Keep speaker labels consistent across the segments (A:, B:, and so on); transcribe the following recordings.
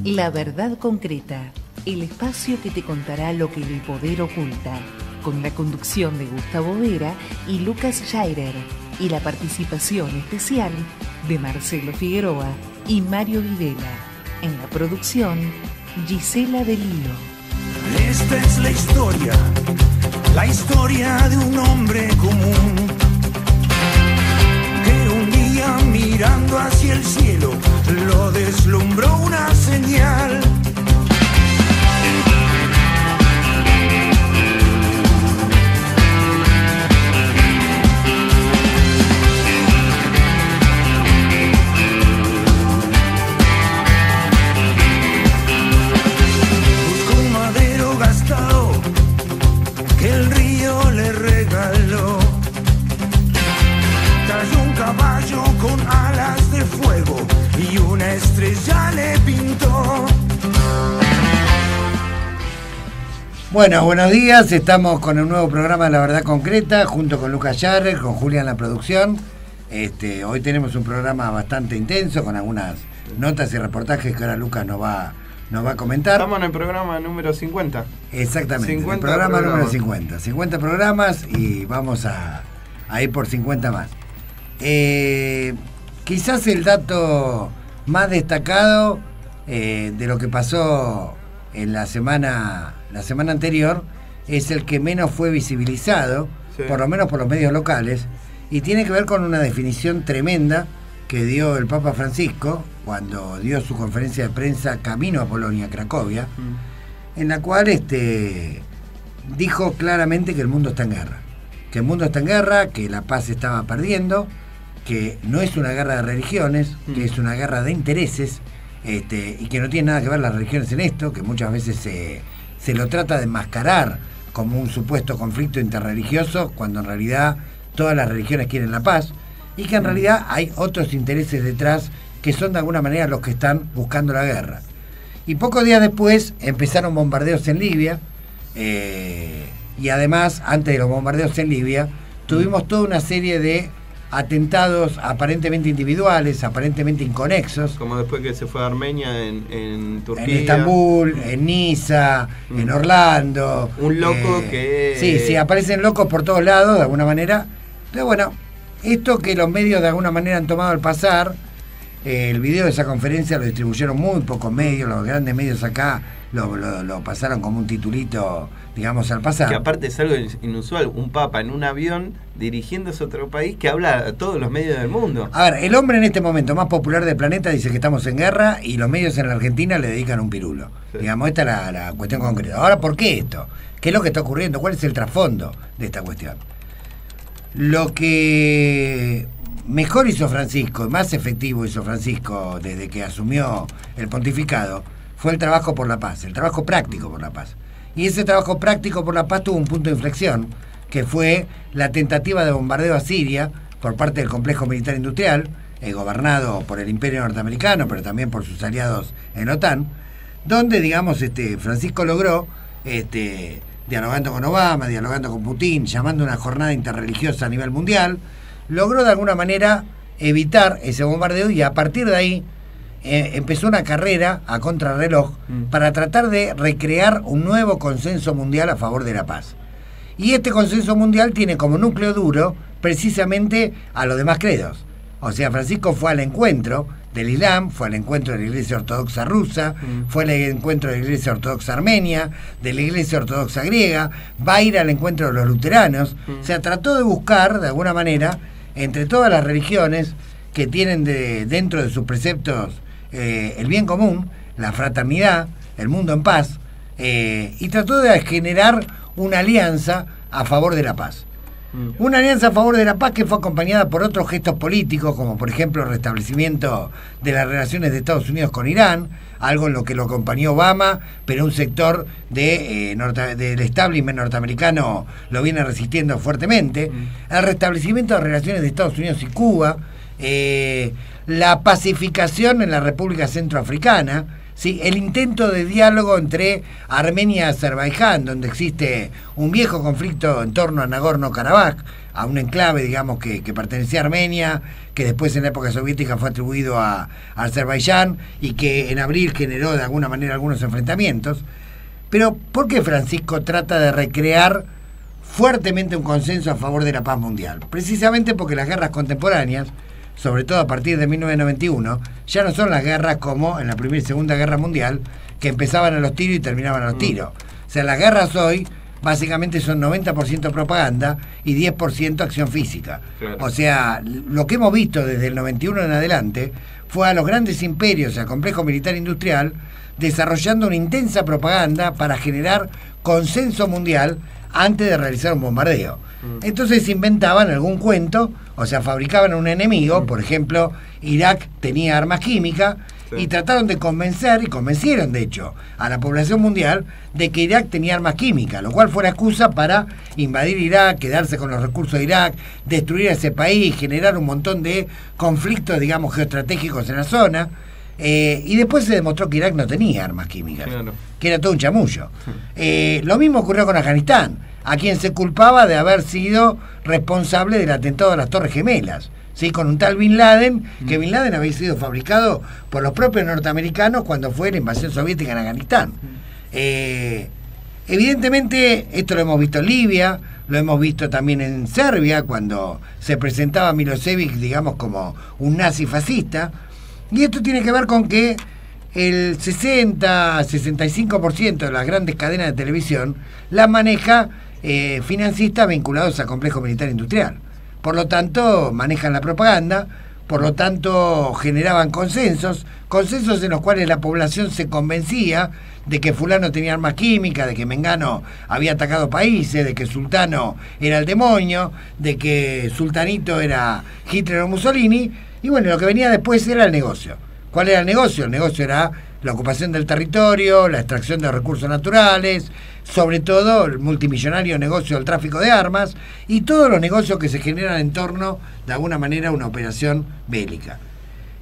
A: La verdad concreta, el espacio que te contará lo que el poder oculta, con la conducción de Gustavo Vera y Lucas Scheirer, y la participación especial de Marcelo Figueroa y Mario Videla. En la producción, Gisela Del Hilo.
B: Esta es la historia de un hombre común, que un día mirando hacia el cielo lo deslumbró una señal. Buscó un madero gastado que el río le regaló. Cayó un caballo con alas de fuego y una estrella le pintó.
C: Bueno, buenos días, estamos con el nuevo programa de La Verdad Concreta, junto con Lucas Scheirer, con Julia en la producción. Hoy tenemos un programa bastante intenso, con algunas notas y reportajes que ahora Lucas nos va a comentar.
D: Estamos en el programa número 50.
C: Exactamente,
D: 50
C: el programa
D: programas.
C: número 50. 50 programas y vamos a ir por 50 más. Quizás el dato más destacado de lo que pasó en la semana anterior es el que menos fue visibilizado,
D: Sí.
C: por lo menos por los medios locales, y tiene que ver con una definición tremenda que dio el Papa Francisco cuando dio su conferencia de prensa camino a Polonia, Cracovia, en la cual dijo claramente que el mundo está en guerra. Que el mundo está en guerra, que la paz se estaba perdiendo, que no es una guerra de religiones, que es una guerra de intereses, y que no tiene nada que ver las religiones en esto, que muchas veces se lo trata de enmascarar como un supuesto conflicto interreligioso, cuando en realidad todas las religiones quieren la paz, y que en realidad hay otros intereses detrás que son de alguna manera los que están buscando la guerra. Y pocos días después empezaron bombardeos en Libia, y además, antes de los bombardeos en Libia, tuvimos toda una serie de atentados aparentemente individuales, aparentemente inconexos.
D: Como después que se fue a Armenia en Turquía.
C: En Estambul, en Niza, en Orlando.
D: Un loco que...
C: Sí, aparecen locos por todos lados, de alguna manera. Pero bueno, esto que los medios de alguna manera han tomado al pasar, el video de esa conferencia lo distribuyeron muy pocos medios, los grandes medios acá lo pasaron como un titulito, digamos, al pasar.
D: Que aparte es algo inusual, un papa en un avión dirigiéndose a otro país que habla a todos los medios del mundo.
C: A ver, el hombre en este momento más popular del planeta dice que estamos en guerra y los medios en la Argentina le dedican un pirulo. Sí. Digamos, esta es la cuestión concreta. Ahora, ¿por qué esto? ¿Qué es lo que está ocurriendo? ¿Cuál es el trasfondo de esta cuestión? Lo que mejor hizo Francisco, y más efectivo hizo Francisco desde que asumió el pontificado, fue el trabajo por la paz, el trabajo práctico por la paz. Y ese trabajo práctico por la paz tuvo un punto de inflexión, que fue la tentativa de bombardeo a Siria por parte del complejo militar industrial, gobernado por el Imperio norteamericano, pero también por sus aliados en la OTAN, donde, digamos, Francisco logró, dialogando con Obama, dialogando con Putin, llamando a una jornada interreligiosa a nivel mundial, logró de alguna manera evitar ese bombardeo, y a partir de ahí empezó una carrera a contrarreloj para tratar de recrear un nuevo consenso mundial a favor de la paz. Y este consenso mundial tiene como núcleo duro precisamente a los demás credos. O sea, Francisco fue al encuentro del Islam, fue al encuentro de la Iglesia Ortodoxa rusa, fue al encuentro de la Iglesia Ortodoxa armenia, de la Iglesia Ortodoxa griega, va a ir al encuentro de los luteranos. O sea, trató de buscar, de alguna manera, entre todas las religiones que tienen dentro de sus preceptos el bien común, la fraternidad, el mundo en paz, y trató de generar una alianza a favor de la paz. Una alianza a favor de la paz que fue acompañada por otros gestos políticos, como por ejemplo el restablecimiento de las relaciones de Estados Unidos con Irán, algo en lo que lo acompañó Obama, pero un sector del establishment norteamericano lo viene resistiendo fuertemente. El restablecimiento de relaciones de Estados Unidos y Cuba, la pacificación en la República Centroafricana, Sí, el intento de diálogo entre Armenia y Azerbaiyán, donde existe un viejo conflicto en torno a Nagorno-Karabaj, a un enclave, digamos, que pertenecía a Armenia, que después en la época soviética fue atribuido a Azerbaiyán y que en abril generó de alguna manera algunos enfrentamientos. Pero ¿por qué Francisco trata de recrear fuertemente un consenso a favor de la paz mundial? Precisamente porque las guerras contemporáneas, sobre todo a partir de 1991, ya no son las guerras como en la Primera y Segunda Guerra Mundial, que empezaban a los tiros y terminaban a los tiros. O sea, las guerras hoy básicamente son 90% propaganda y 10% acción física. Claro. O sea, lo que hemos visto desde el 91 en adelante fue a los grandes imperios, al complejo militar industrial, desarrollando una intensa propaganda para generar consenso mundial antes de realizar un bombardeo. Entonces inventaban algún cuento, o sea, fabricaban un enemigo, por ejemplo, Irak tenía armas químicas, y trataron de convencer, y convencieron de hecho, a la población mundial de que Irak tenía armas químicas, lo cual fue la excusa para invadir Irak, quedarse con los recursos de Irak, destruir a ese país, generar un montón de conflictos, digamos, geoestratégicos en la zona. Y después se demostró que Irak no tenía armas químicas, claro, que era todo un chamullo. Lo mismo ocurrió con Afganistán, a quien se culpaba de haber sido responsable del atentado a las Torres Gemelas, ¿sí? Con un tal Bin Laden, que Bin Laden había sido fabricado por los propios norteamericanos cuando fue la invasión soviética en Afganistán. Evidentemente, esto lo hemos visto en Libia, lo hemos visto también en Serbia, cuando se presentaba Milosevic, digamos, como un nazi fascista. Y esto tiene que ver con que el 60-65% de las grandes cadenas de televisión las maneja financistas vinculados al complejo militar industrial. Por lo tanto, manejan la propaganda, por lo tanto generaban consensos en los cuales la población se convencía de que fulano tenía armas químicas, de que Mengano había atacado países, de que Sultano era el demonio, de que Sultanito era Hitler o Mussolini. Y bueno, lo que venía después era el negocio. ¿Cuál era el negocio? El negocio era la ocupación del territorio, la extracción de recursos naturales, sobre todo el multimillonario negocio del tráfico de armas y todos los negocios que se generan en torno, de alguna manera, a una operación bélica.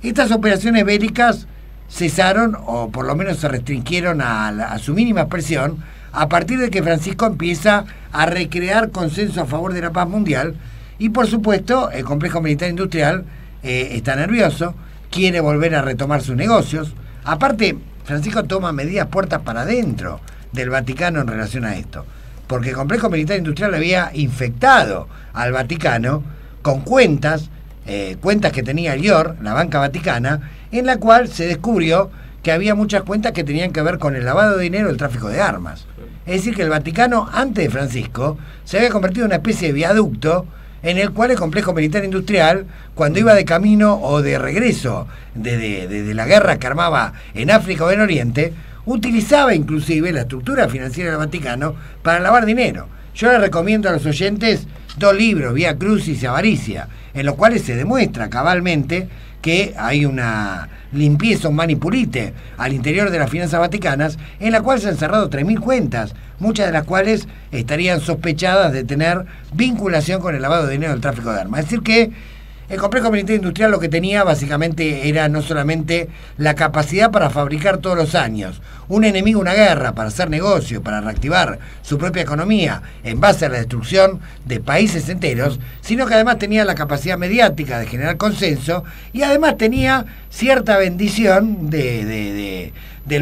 C: Estas operaciones bélicas cesaron, o por lo menos se restringieron a su mínima expresión, a partir de que Francisco empieza a recrear consenso a favor de la paz mundial y, por supuesto, el complejo militar industrial está nervioso, quiere volver a retomar sus negocios. Aparte, Francisco toma medidas puertas para adentro del Vaticano en relación a esto, porque el complejo militar industrial había infectado al Vaticano con cuentas que tenía el IOR, la banca vaticana, en la cual se descubrió que había muchas cuentas que tenían que ver con el lavado de dinero y el tráfico de armas. Es decir, que el Vaticano, antes de Francisco, se había convertido en una especie de viaducto en el cual el complejo militar industrial, cuando iba de camino o de regreso de la guerra que armaba en África o en Oriente, utilizaba inclusive la estructura financiera del Vaticano para lavar dinero. Yo les recomiendo a los oyentes 2 libros, Vía Crucis y Avaricia, en los cuales se demuestra cabalmente que hay una limpieza, un manipulite al interior de las finanzas vaticanas, en la cual se han cerrado 3.000 cuentas, muchas de las cuales estarían sospechadas de tener vinculación con el lavado de dinero del tráfico de armas. Es decir que el complejo militar industrial lo que tenía básicamente era no solamente la capacidad para fabricar todos los años un enemigo, una guerra, para hacer negocio, para reactivar su propia economía en base a la destrucción de países enteros, sino que además tenía la capacidad mediática de generar consenso y además tenía cierta bendición del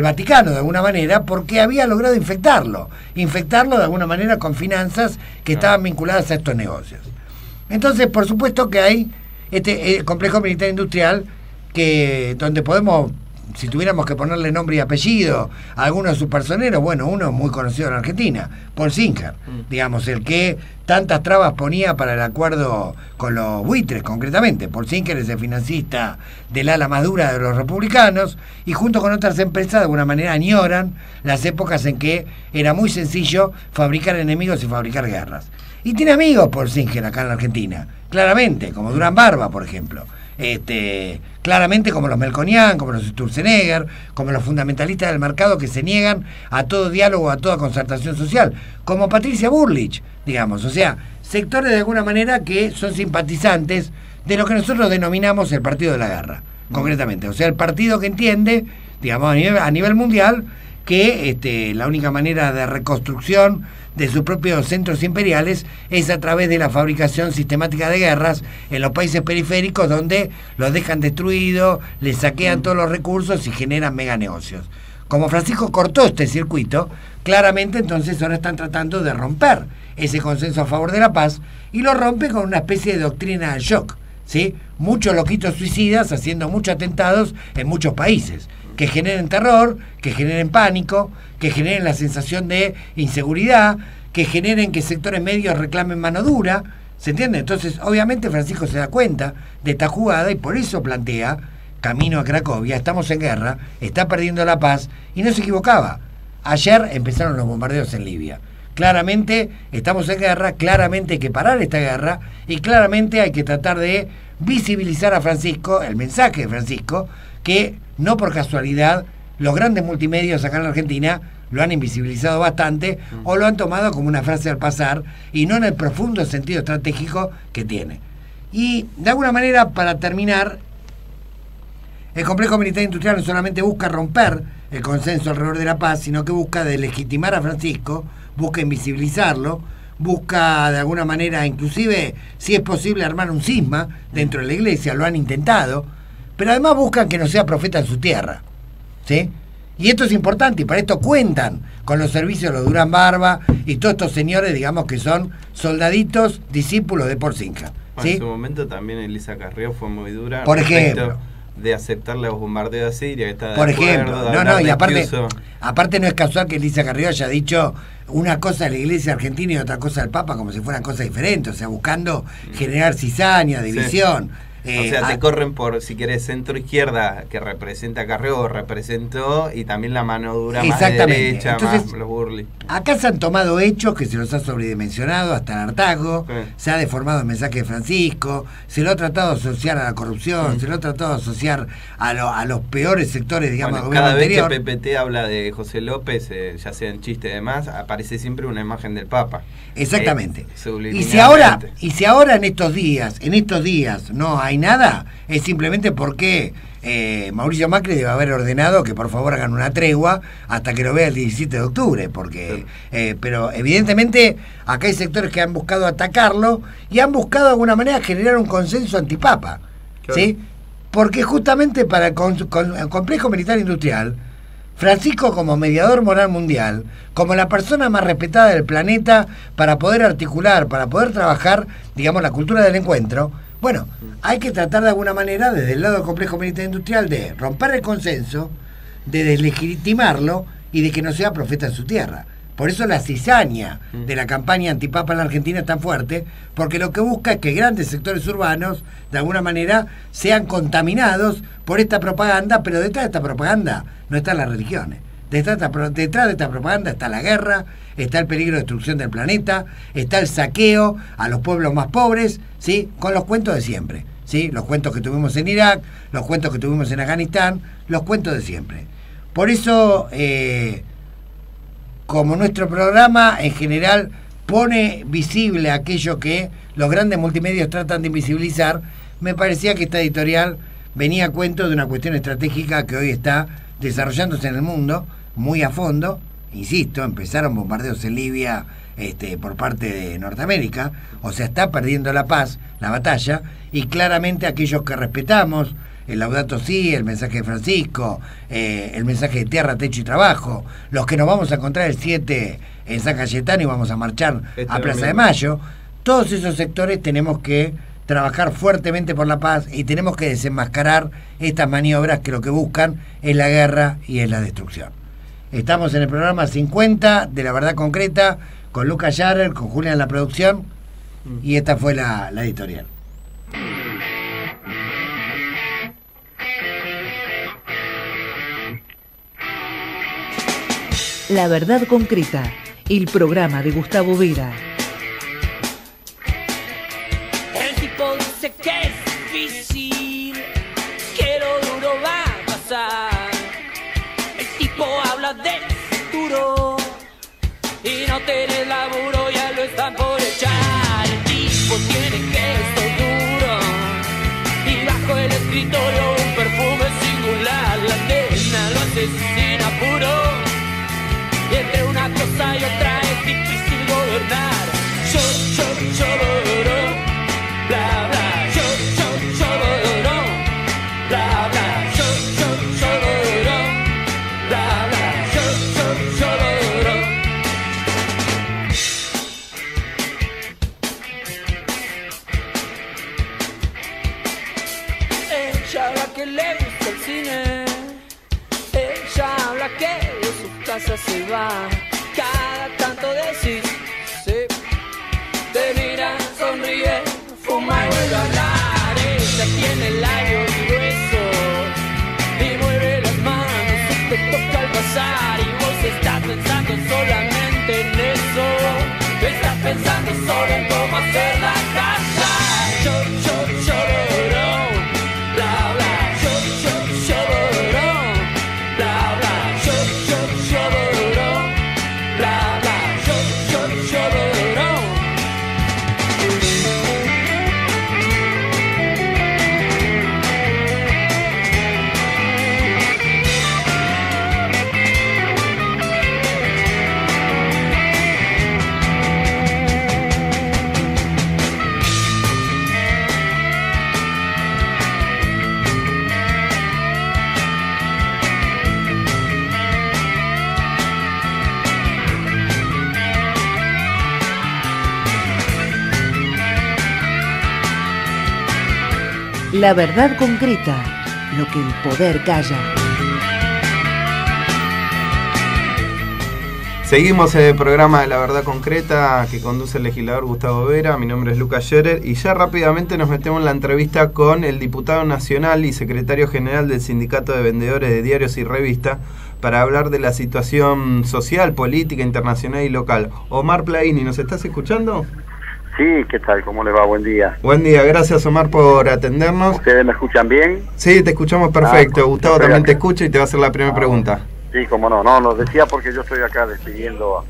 C: Vaticano de alguna manera, porque había logrado infectarlo de alguna manera con finanzas que estaban vinculadas a estos negocios. Entonces, por supuesto que hay el complejo militar industrial, que donde podemos, si tuviéramos que ponerle nombre y apellido a algunos de sus personeros, bueno, uno muy conocido en Argentina, Paul Singer, digamos, el que tantas trabas ponía para el acuerdo con los buitres, concretamente. Paul Singer es el financista del ala más dura de los republicanos, y junto con otras empresas de alguna manera añoran las épocas en que era muy sencillo fabricar enemigos y fabricar guerras. Y tiene amigos Paul Singer acá en la Argentina, claramente, como Durán Barba, por ejemplo. Claramente como los Melconian, como los Sturzenegger, como los fundamentalistas del mercado que se niegan a todo diálogo, a toda concertación social, como Patricia Bullrich, digamos. O sea, sectores de alguna manera que son simpatizantes de lo que nosotros denominamos el partido de la guerra, concretamente. O sea, el partido que entiende digamos, a nivel mundial, que la única manera de reconstrucción de sus propios centros imperiales es a través de la fabricación sistemática de guerras en los países periféricos, donde los dejan destruidos, les saquean todos los recursos y generan mega negocios. Como Francisco cortó este circuito, claramente entonces ahora están tratando de romper ese consenso a favor de la paz, y lo rompe con una especie de doctrina del shock, ¿sí? Muchos loquitos suicidas haciendo muchos atentados en muchos países, que generen terror, que generen pánico, que generen la sensación de inseguridad, que generen que sectores medios reclamen mano dura, ¿se entiende? Entonces, obviamente Francisco se da cuenta de esta jugada y por eso plantea, camino a Cracovia, estamos en guerra, está perdiendo la paz, y no se equivocaba. Ayer empezaron los bombardeos en Libia. Claramente estamos en guerra, claramente hay que parar esta guerra, y claramente hay que tratar de visibilizar a Francisco, el mensaje de Francisco, que no por casualidad los grandes multimedios acá en la Argentina lo han invisibilizado bastante, o lo han tomado como una frase al pasar, y no en el profundo sentido estratégico que tiene. Y de alguna manera, para terminar, el complejo militar industrial no solamente busca romper el consenso alrededor de la paz, sino que busca deslegitimar a Francisco, busca invisibilizarlo, busca de alguna manera, inclusive, si es posible, armar un cisma dentro de la iglesia, lo han intentado, pero además buscan que no sea profeta en su tierra, ¿sí? Y esto es importante, y para esto cuentan con los servicios de los Durán Barba y todos estos señores, digamos, que son soldaditos, discípulos de Porcinca, ¿sí?
D: En su momento también Elisa Carrió fue muy dura.
C: Por ejemplo,
D: de aceptar los bombardeos a Siria, que está de
C: por
D: acuerdo,
C: ejemplo, y aparte no es casual que Elisa Carrió haya dicho una cosa de la iglesia argentina y otra cosa del Papa, como si fueran cosas diferentes, o sea, buscando generar cizaña, división.
D: Sí. O sea, te corren por, si querés, centro-izquierda, que representa a Carrió, representó, y también la mano dura más de derecha, entonces, más los Burley.
C: Acá se han tomado hechos que se los ha sobredimensionado hasta el hartazgo, se ha deformado el mensaje de Francisco, se lo ha tratado de asociar a la corrupción, se lo ha tratado de asociar a los peores sectores, digamos, del gobierno anterior.
D: Cada vez que PPT habla de José López, ya sea en chiste y demás, aparece siempre una imagen del Papa.
C: Exactamente. Y si ahora en estos días no hay nada, es simplemente porque Mauricio Macri debe haber ordenado que por favor hagan una tregua hasta que lo vea el 17 de octubre, porque pero evidentemente acá hay sectores que han buscado atacarlo y han buscado de alguna manera generar un consenso antipapa, claro. ¿Sí? Porque justamente para el complejo militar industrial, Francisco, como mediador moral mundial, como la persona más respetada del planeta, para poder articular, para poder trabajar, digamos, la cultura del encuentro, bueno, hay que tratar de alguna manera, desde el lado del complejo militar industrial, de romper el consenso, de deslegitimarlo y de que no sea profeta en su tierra. Por eso la cizaña de la campaña antipapa en la Argentina es tan fuerte, porque lo que busca es que grandes sectores urbanos, de alguna manera, sean contaminados por esta propaganda, pero detrás de esta propaganda no están las religiones. Detrás de esta propaganda está la guerra, está el peligro de destrucción del planeta, está el saqueo a los pueblos más pobres, ¿sí? Con los cuentos de siempre, ¿sí? Los cuentos que tuvimos en Irak, los cuentos que tuvimos en Afganistán, los cuentos de siempre. Por eso, como nuestro programa en general pone visible aquello que los grandes multimedios tratan de invisibilizar, me parecía que esta editorial venía a cuento de una cuestión estratégica que hoy está desarrollándose en el mundo muy a fondo. Insisto, empezaron bombardeos en Libia por parte de Norteamérica, o sea, está perdiendo la paz, la batalla, y claramente aquellos que respetamos el Laudato Si, el mensaje de Francisco, el mensaje de tierra, techo y trabajo, los que nos vamos a encontrar el 7 en San Cayetano y vamos a marchar a Plaza de Mayo, todos esos sectores tenemos que trabajar fuertemente por la paz y tenemos que desenmascarar estas maniobras que lo que buscan es la guerra y es la destrucción. Estamos en el programa 50 de La Verdad Concreta, con Lucas Yarer, con Julia en la producción, y esta fue la editorial.
A: La Verdad Concreta, el programa de Gustavo Vera.
E: El tipo dice que es difícil, que lo duro va a pasar. El tipo habla del futuro y no tenés laburo, ya lo están por echar. El tipo tiene que estar duro y bajo el escritorio un perfume singular. La nena lo hace ya se va. Cada tanto decís, sí. Te mira, sonríe, fuma y vuelve a hablar. Ella tiene labios gruesos y mueve las manos y te toca al pasar. Y vos estás pensando solamente en eso. Estás pensando solo en cómo hacer la casa. Bla bla, bla bla, bla bla,
A: La verdad concreta, lo que el poder calla.
D: Seguimos en el programa de La Verdad Concreta que conduce el legislador Gustavo Vera. Mi nombre es Lucas Scherer y ya rápidamente nos metemos en la entrevista con el diputado nacional y secretario general del Sindicato de Vendedores de Diarios y Revistas para hablar de la situación social, política, internacional y local. Omar Plaini, ¿nos estás escuchando?
F: Sí, ¿qué tal? ¿Cómo le va? Buen día.
D: Buen día, gracias Omar por atendernos.
F: ¿Ustedes me escuchan bien?
D: Sí, te escuchamos perfecto. Gustavo también te escucha y te va a hacer la primera pregunta.
F: Sí, cómo no. No, nos decía porque yo estoy acá despidiendo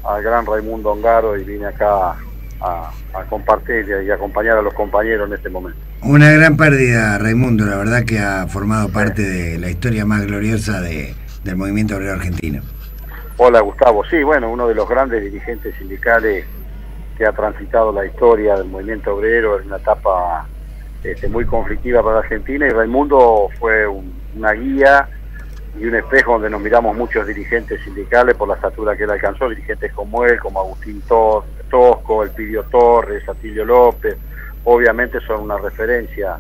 F: al gran Raimundo Ongaro y vine acá a compartir y acompañar a los compañeros en este momento.
C: Una gran pérdida, Raimundo, la verdad que ha formado parte de la historia más gloriosa del movimiento obrero argentino.
F: Hola Gustavo, sí, bueno, uno de los grandes dirigentes sindicales que ha transitado la historia del movimiento obrero en una etapa muy conflictiva para la Argentina, y Raimundo fue una guía y un espejo donde nos miramos muchos dirigentes sindicales por la estatura que él alcanzó, dirigentes como él, como Agustín Tosco, Elpidio Torres, Atilio López, obviamente son una referencia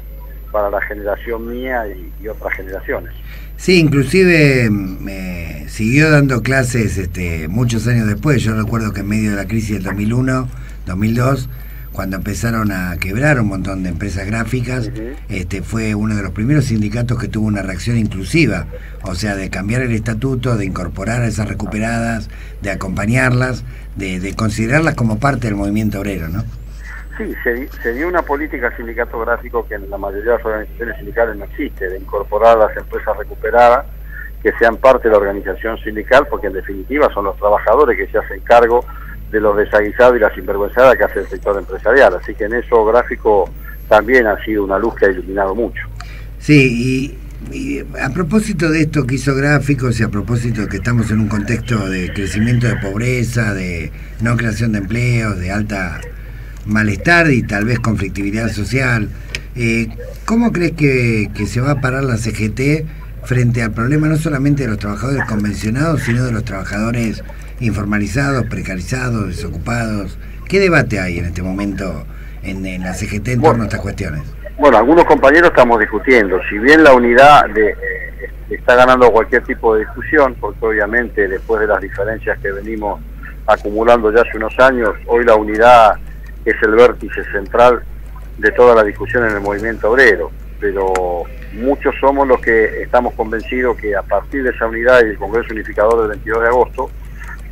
F: para la generación mía y otras generaciones.
C: Sí, inclusive me siguió dando clases muchos años después. Yo recuerdo que en medio de la crisis del 2001, 2002, cuando empezaron a quebrar un montón de empresas gráficas, fue uno de los primeros sindicatos que tuvo una reacción inclusiva, o sea, de cambiar el estatuto, de incorporar a esas recuperadas, de acompañarlas, de considerarlas como parte del movimiento obrero, ¿no?
F: Sí, se dio una política sindicato gráfico que en la mayoría de las organizaciones sindicales no existe, de incorporar a las empresas recuperadas que sean parte de la organización sindical, porque en definitiva son los trabajadores que se hacen cargo de los desaguisados y las sinvergüenzadas que hace el sector empresarial. Así que en eso gráfico también ha sido una luz que ha iluminado mucho.
C: Sí, y a propósito de esto que hizo gráficos y a propósito de que estamos en un contexto de crecimiento de pobreza, de no creación de empleos, de alta malestar y tal vez conflictividad social, ¿cómo crees que se va a parar la CGT frente al problema no solamente de los trabajadores convencionados, sino de los trabajadores informalizados, precarizados, desocupados? ¿Qué debate hay en este momento en la CGT en torno a estas cuestiones?
F: Bueno, algunos compañeros estamos discutiendo, si bien la unidad está ganando cualquier tipo de discusión, porque obviamente después de las diferencias que venimos acumulando ya hace unos años, hoy la unidad es el vértice central de toda la discusión en el movimiento obrero, pero muchos somos los que estamos convencidos que a partir de esa unidad y el Congreso Unificador del 22 de agosto,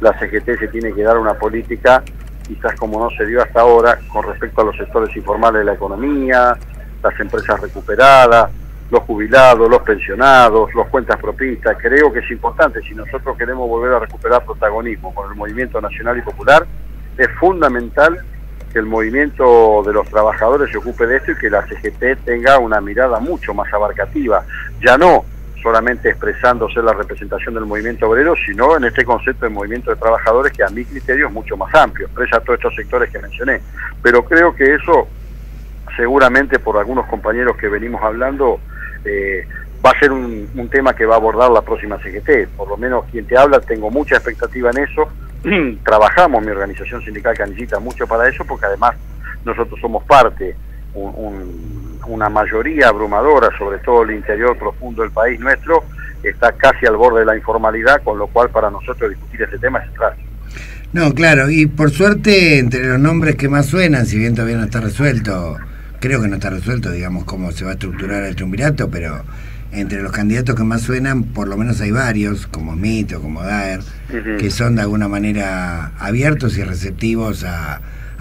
F: la CGT se tiene que dar una política, quizás como no se dio hasta ahora, con respecto a los sectores informales de la economía, las empresas recuperadas, los jubilados, los pensionados, los cuentas propistas. Creo que es importante, si nosotros queremos volver a recuperar protagonismo con el movimiento nacional y popular, es fundamental que el movimiento de los trabajadores se ocupe de esto y que la CGT tenga una mirada mucho más abarcativa, ya no solamente expresándose la representación del movimiento obrero, sino en este concepto de movimiento de trabajadores que a mi criterio es mucho más amplio, expresa todos estos sectores que mencioné. Pero creo que eso, seguramente por algunos compañeros que venimos hablando, va a ser un tema que va a abordar la próxima CGT. Por lo menos quien te habla, tengo mucha expectativa en eso. Trabajamos, mi organización sindical Canillita, mucho para eso, porque además nosotros somos parte, una mayoría abrumadora, sobre todo el interior profundo del país nuestro, está casi al borde de la informalidad, con lo cual para nosotros discutir este tema es central.
C: No, claro, y por suerte entre los nombres que más suenan, si bien todavía no está resuelto, creo que no está resuelto, digamos, cómo se va a estructurar el triunvirato, pero entre los candidatos que más suenan, por lo menos hay varios, como Mito, como Daer, que son de alguna manera abiertos y receptivos a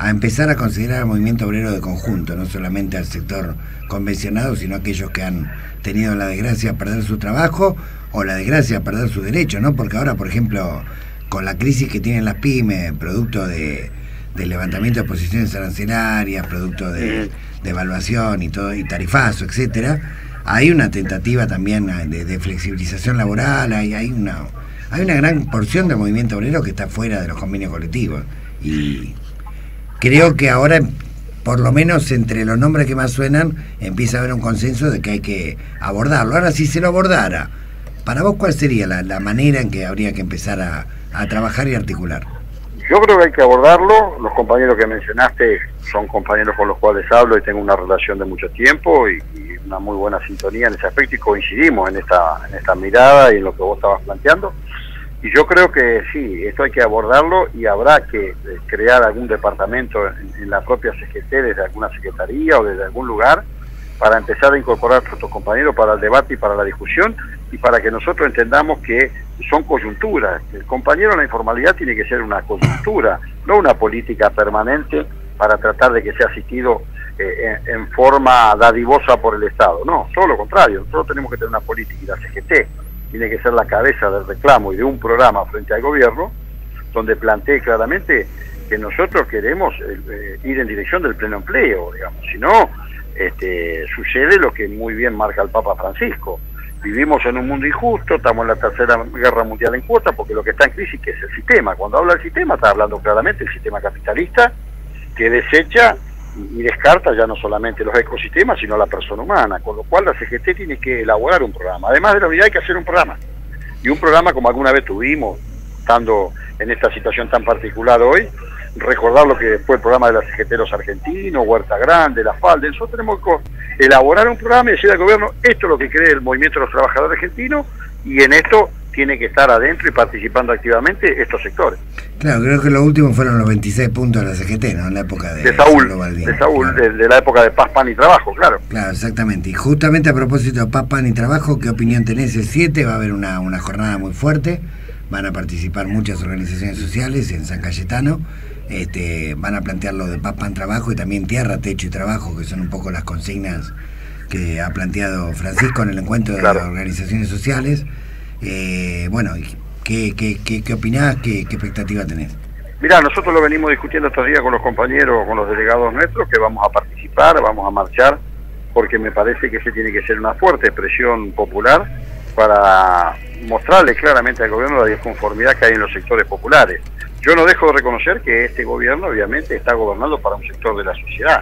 C: empezar a considerar al movimiento obrero de conjunto, no solamente al sector convencionado, sino aquellos que han tenido la desgracia de perder su trabajo o la desgracia de perder sus derechos, ¿no? Porque ahora, por ejemplo, con la crisis que tienen las pymes, producto del levantamiento de posiciones arancelarias, producto de evaluación y todo, y tarifazo, etcétera, hay una tentativa también de flexibilización laboral, hay una gran porción del movimiento obrero que está fuera de los convenios colectivos, y creo que ahora, por lo menos entre los nombres que más suenan, empieza a haber un consenso de que hay que abordarlo. Ahora, si se lo abordara, para vos, ¿cuál sería la manera en que habría que empezar a trabajar y articular?
F: Yo creo que hay que abordarlo. Los compañeros que mencionaste son compañeros con los cuales hablo y tengo una relación de mucho tiempo y una muy buena sintonía en ese aspecto, y coincidimos en esta mirada y en lo que vos estabas planteando. Y yo creo que sí, esto hay que abordarlo, y habrá que crear algún departamento en la propia CGT, desde alguna secretaría o desde algún lugar, para empezar a incorporar a nuestros compañeros para el debate y para la discusión, y para que nosotros entendamos que son coyunturas. El compañero en la informalidad tiene que ser una coyuntura, no una política permanente para tratar de que sea asistido en forma dadivosa por el Estado. No, todo lo contrario. Nosotros tenemos que tener una política, y la CGT tiene que ser la cabeza del reclamo y de un programa frente al gobierno, donde plantee claramente que nosotros queremos ir en dirección del pleno empleo, digamos. Si no, sucede lo que muy bien marca el Papa Francisco. Vivimos en un mundo injusto, estamos en la tercera guerra mundial en cuota, porque lo que está en crisis que es el sistema. Cuando habla del sistema, está hablando claramente del sistema capitalista, que desecha y descarta ya no solamente los ecosistemas, sino la persona humana, con lo cual la CGT tiene que elaborar un programa. Además de la unidad hay que hacer un programa, y un programa como alguna vez tuvimos, estando en esta situación tan particular hoy, recordar lo que fue el programa de los CGTeros argentinos, Huerta Grande, La Falda. Nosotros tenemos que elaborar un programa y decir al gobierno, esto es lo que cree el movimiento de los trabajadores argentinos, y en esto tiene que estar adentro y participando activamente estos sectores.
C: Claro, creo que lo último fueron los 26 puntos de la CGT, ¿no? En la época de
F: Saúl,
C: claro.
F: de la época de Paz, Pan y Trabajo, claro.
C: Claro, exactamente. Y justamente a propósito de Paz, Pan y Trabajo, ¿qué opinión tenés? El 7 va a haber una jornada muy fuerte, van a participar muchas organizaciones sociales en San Cayetano, van a plantear lo de Paz, Pan, Trabajo, y también Tierra, Techo y Trabajo, que son un poco las consignas que ha planteado Francisco en el encuentro de las organizaciones sociales. Bueno, ¿qué opinás? ¿Qué expectativa tenés?
F: Mirá, nosotros lo venimos discutiendo estos días con los compañeros, con los delegados nuestros, que vamos a participar, vamos a marchar, porque me parece que ese tiene que ser una fuerte expresión popular para mostrarle claramente al gobierno la disconformidad que hay en los sectores populares. Yo no dejo de reconocer que este gobierno obviamente está gobernando para un sector de la sociedad,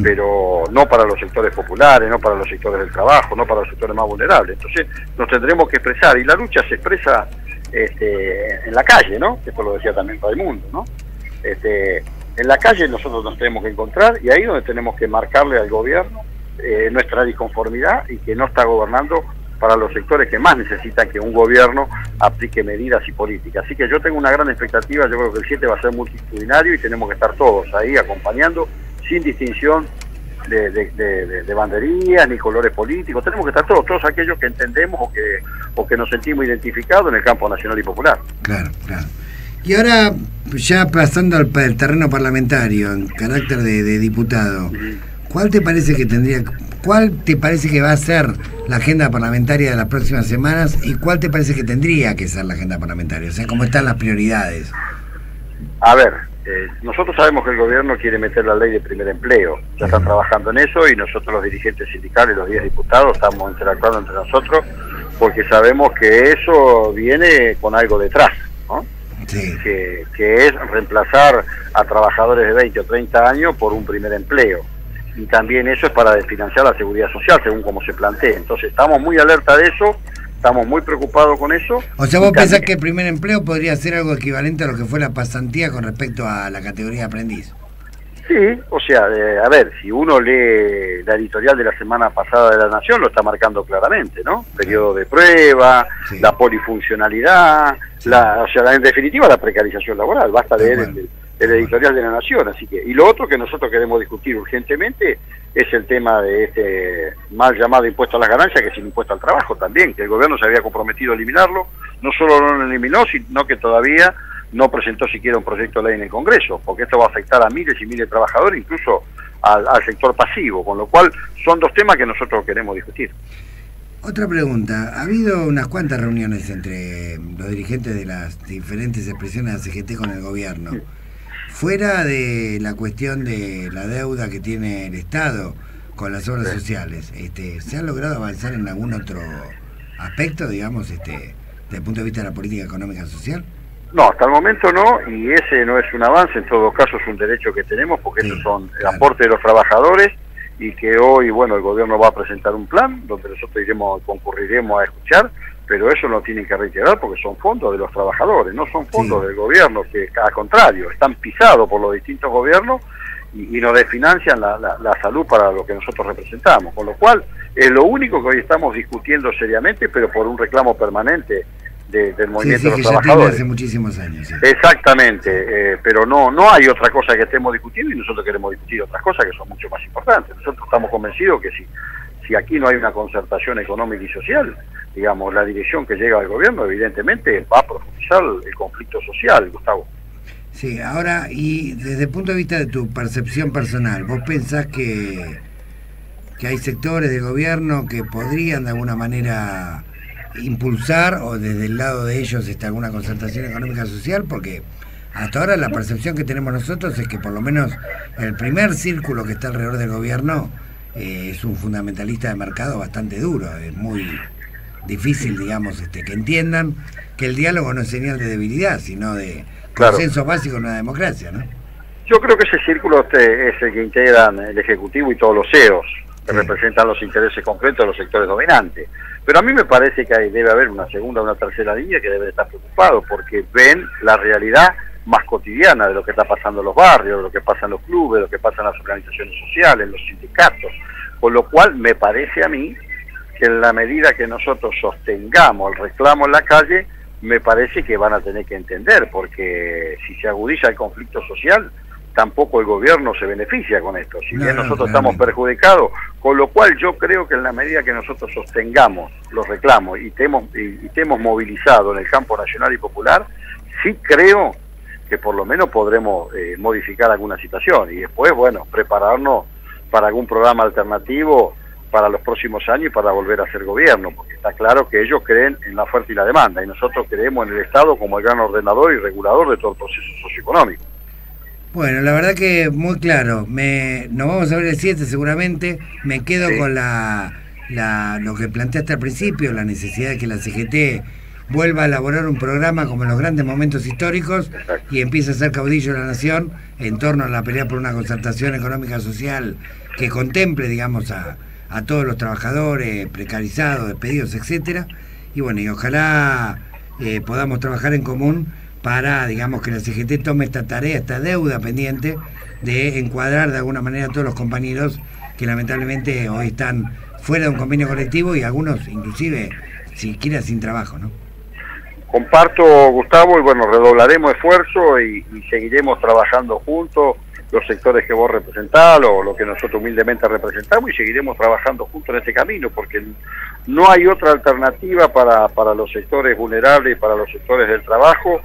F: pero no para los sectores populares, no para los sectores del trabajo, no para los sectores más vulnerables. Entonces nos tendremos que expresar, y la lucha se expresa en la calle, ¿no? Esto lo decía también Raimundo, ¿no? En la calle nosotros nos tenemos que encontrar, y ahí es donde tenemos que marcarle al gobierno nuestra disconformidad, y que no está gobernando para los sectores que más necesitan que un gobierno aplique medidas y políticas. Así que yo tengo una gran expectativa. Yo creo que el 7 va a ser multitudinario, y tenemos que estar todos ahí acompañando, sin distinción de banderías ni colores políticos. Tenemos que estar todos aquellos que entendemos o que nos sentimos identificados en el campo nacional y popular. Claro,
C: claro. Y ahora, ya pasando al terreno parlamentario, en carácter de diputado, ¿cuál te parece que va a ser la agenda parlamentaria de las próximas semanas, y cuál te parece que tendría que ser la agenda parlamentaria? O sea, ¿cómo están las prioridades?
F: A ver, nosotros sabemos que el gobierno quiere meter la ley de primer empleo. Ya están trabajando en eso, y nosotros los dirigentes sindicales, los 10 diputados, estamos interactuando entre nosotros, porque sabemos que eso viene con algo detrás, ¿no? Sí. Que es reemplazar a trabajadores de 20 o 30 años por un primer empleo. Y también eso es para desfinanciar la seguridad social, según como se plantea. Entonces estamos muy alerta de eso, estamos muy preocupados con eso.
C: O sea, ¿vos pensás que el primer empleo podría ser algo equivalente a lo que fue la pasantía con respecto a la categoría de aprendiz?
F: Sí, o sea, a ver, si uno lee la editorial de la semana pasada de La Nación, lo está marcando claramente, ¿no? Periodo de prueba,
C: Sí.
F: la polifuncionalidad,
C: Sí.
F: o sea, en definitiva la precarización laboral, basta leer el editorial de La Nación, así que, y lo otro que nosotros queremos discutir urgentemente es el tema de este mal llamado impuesto a las ganancias, que es el impuesto al trabajo también, que el gobierno se había comprometido a eliminarlo, no solo no lo eliminó, sino que todavía no presentó siquiera un proyecto de ley en el Congreso, porque esto va a afectar a miles y miles de trabajadores, incluso al sector pasivo, con lo cual son dos temas que nosotros queremos discutir.
C: Otra pregunta, ha habido unas cuantas reuniones entre los dirigentes de las diferentes expresiones de la CGT con el gobierno. Fuera de la cuestión de la deuda que tiene el Estado con las obras sociales, ¿se ha logrado avanzar en algún otro aspecto, digamos, desde el punto de vista de la política económica y social?
F: No, hasta el momento no, y ese no es un avance, en todo caso es un derecho que tenemos, porque
C: Sí,
F: esos son el
C: claro.
F: aporte de los trabajadores, y que hoy, bueno, el gobierno va a presentar un plan, donde nosotros concurriremos a escuchar, pero eso lo tienen que reiterar porque son fondos de los trabajadores, no son fondos
C: Sí.
F: del gobierno, que al contrario, están pisados por los distintos gobiernos y nos desfinancian la salud para lo que nosotros representamos, con lo cual es lo único que hoy estamos discutiendo seriamente, pero por un reclamo permanente del
C: Sí,
F: movimiento
C: sí,
F: de
C: que
F: los
C: ya tiene
F: trabajadores.
C: hace muchísimos años. Sí.
F: Exactamente, pero no hay otra cosa que estemos discutiendo, y nosotros queremos discutir otras cosas que son mucho más importantes. Nosotros estamos convencidos que si aquí no hay una concertación económica y social, digamos, la dirección que llega al gobierno evidentemente va a profundizar el conflicto social, Gustavo.
C: Sí, ahora, y desde el punto de vista de tu percepción personal, ¿vos pensás que hay sectores del gobierno que podrían de alguna manera impulsar, o desde el lado de ellos alguna concertación económica social? Porque hasta ahora la percepción que tenemos nosotros es que por lo menos el primer círculo que está alrededor del gobierno es un fundamentalista de mercado bastante duro, es muy difícil, digamos, que entiendan que el diálogo no es señal de debilidad, sino de
F: Claro.
C: consenso básico en una democracia, ¿no?
F: Yo creo que ese círculo es el que integran el Ejecutivo y todos los CEOs, que
C: Sí.
F: representan los intereses concretos de los sectores dominantes. Pero a mí me parece que debe haber una segunda o una tercera línea que debe estar preocupados, porque ven la realidad más cotidiana de lo que está pasando en los barrios, de lo que pasa en los clubes, de lo que pasa en las organizaciones sociales, en los sindicatos. Con lo cual me parece a mí que en la medida que nosotros sostengamos el reclamo en la calle, me parece que van a tener que entender, porque si se agudiza el conflicto social, tampoco el gobierno se beneficia con esto, si bien nosotros estamos perjudicados, con lo cual yo creo que en la medida que nosotros sostengamos los reclamos y estemos movilizados en el campo nacional y popular, sí creo que por lo menos podremos modificar alguna situación, y después, bueno, prepararnos para algún programa alternativo para los próximos años y para volver a ser gobierno, porque está claro que ellos creen en la oferta y la demanda, y nosotros creemos en el Estado como el gran ordenador y regulador de todo el proceso socioeconómico.
C: Bueno, la verdad que muy claro. Nos vamos a ver el 7 seguramente. Me quedo con lo que planteaste al principio, la necesidad de que la CGT vuelva a elaborar un programa como en los grandes momentos históricos.
F: Exacto.
C: Y empiece a ser caudillo de la nación en torno a la pelea por una concertación económica social que contemple, digamos, a todos los trabajadores precarizados, despedidos, etcétera. Y bueno, y ojalá podamos trabajar en común para, digamos, que la CGT tome esta tarea, esta deuda pendiente de encuadrar de alguna manera a todos los compañeros que lamentablemente hoy están fuera de un convenio colectivo y algunos inclusive siquiera sin trabajo, ¿no?
F: Comparto, Gustavo, y bueno, redoblaremos esfuerzo y seguiremos trabajando juntos, los sectores que vos representás, o lo que nosotros humildemente representamos, y seguiremos trabajando juntos en este camino, porque no hay otra alternativa para los sectores vulnerables y para los sectores del trabajo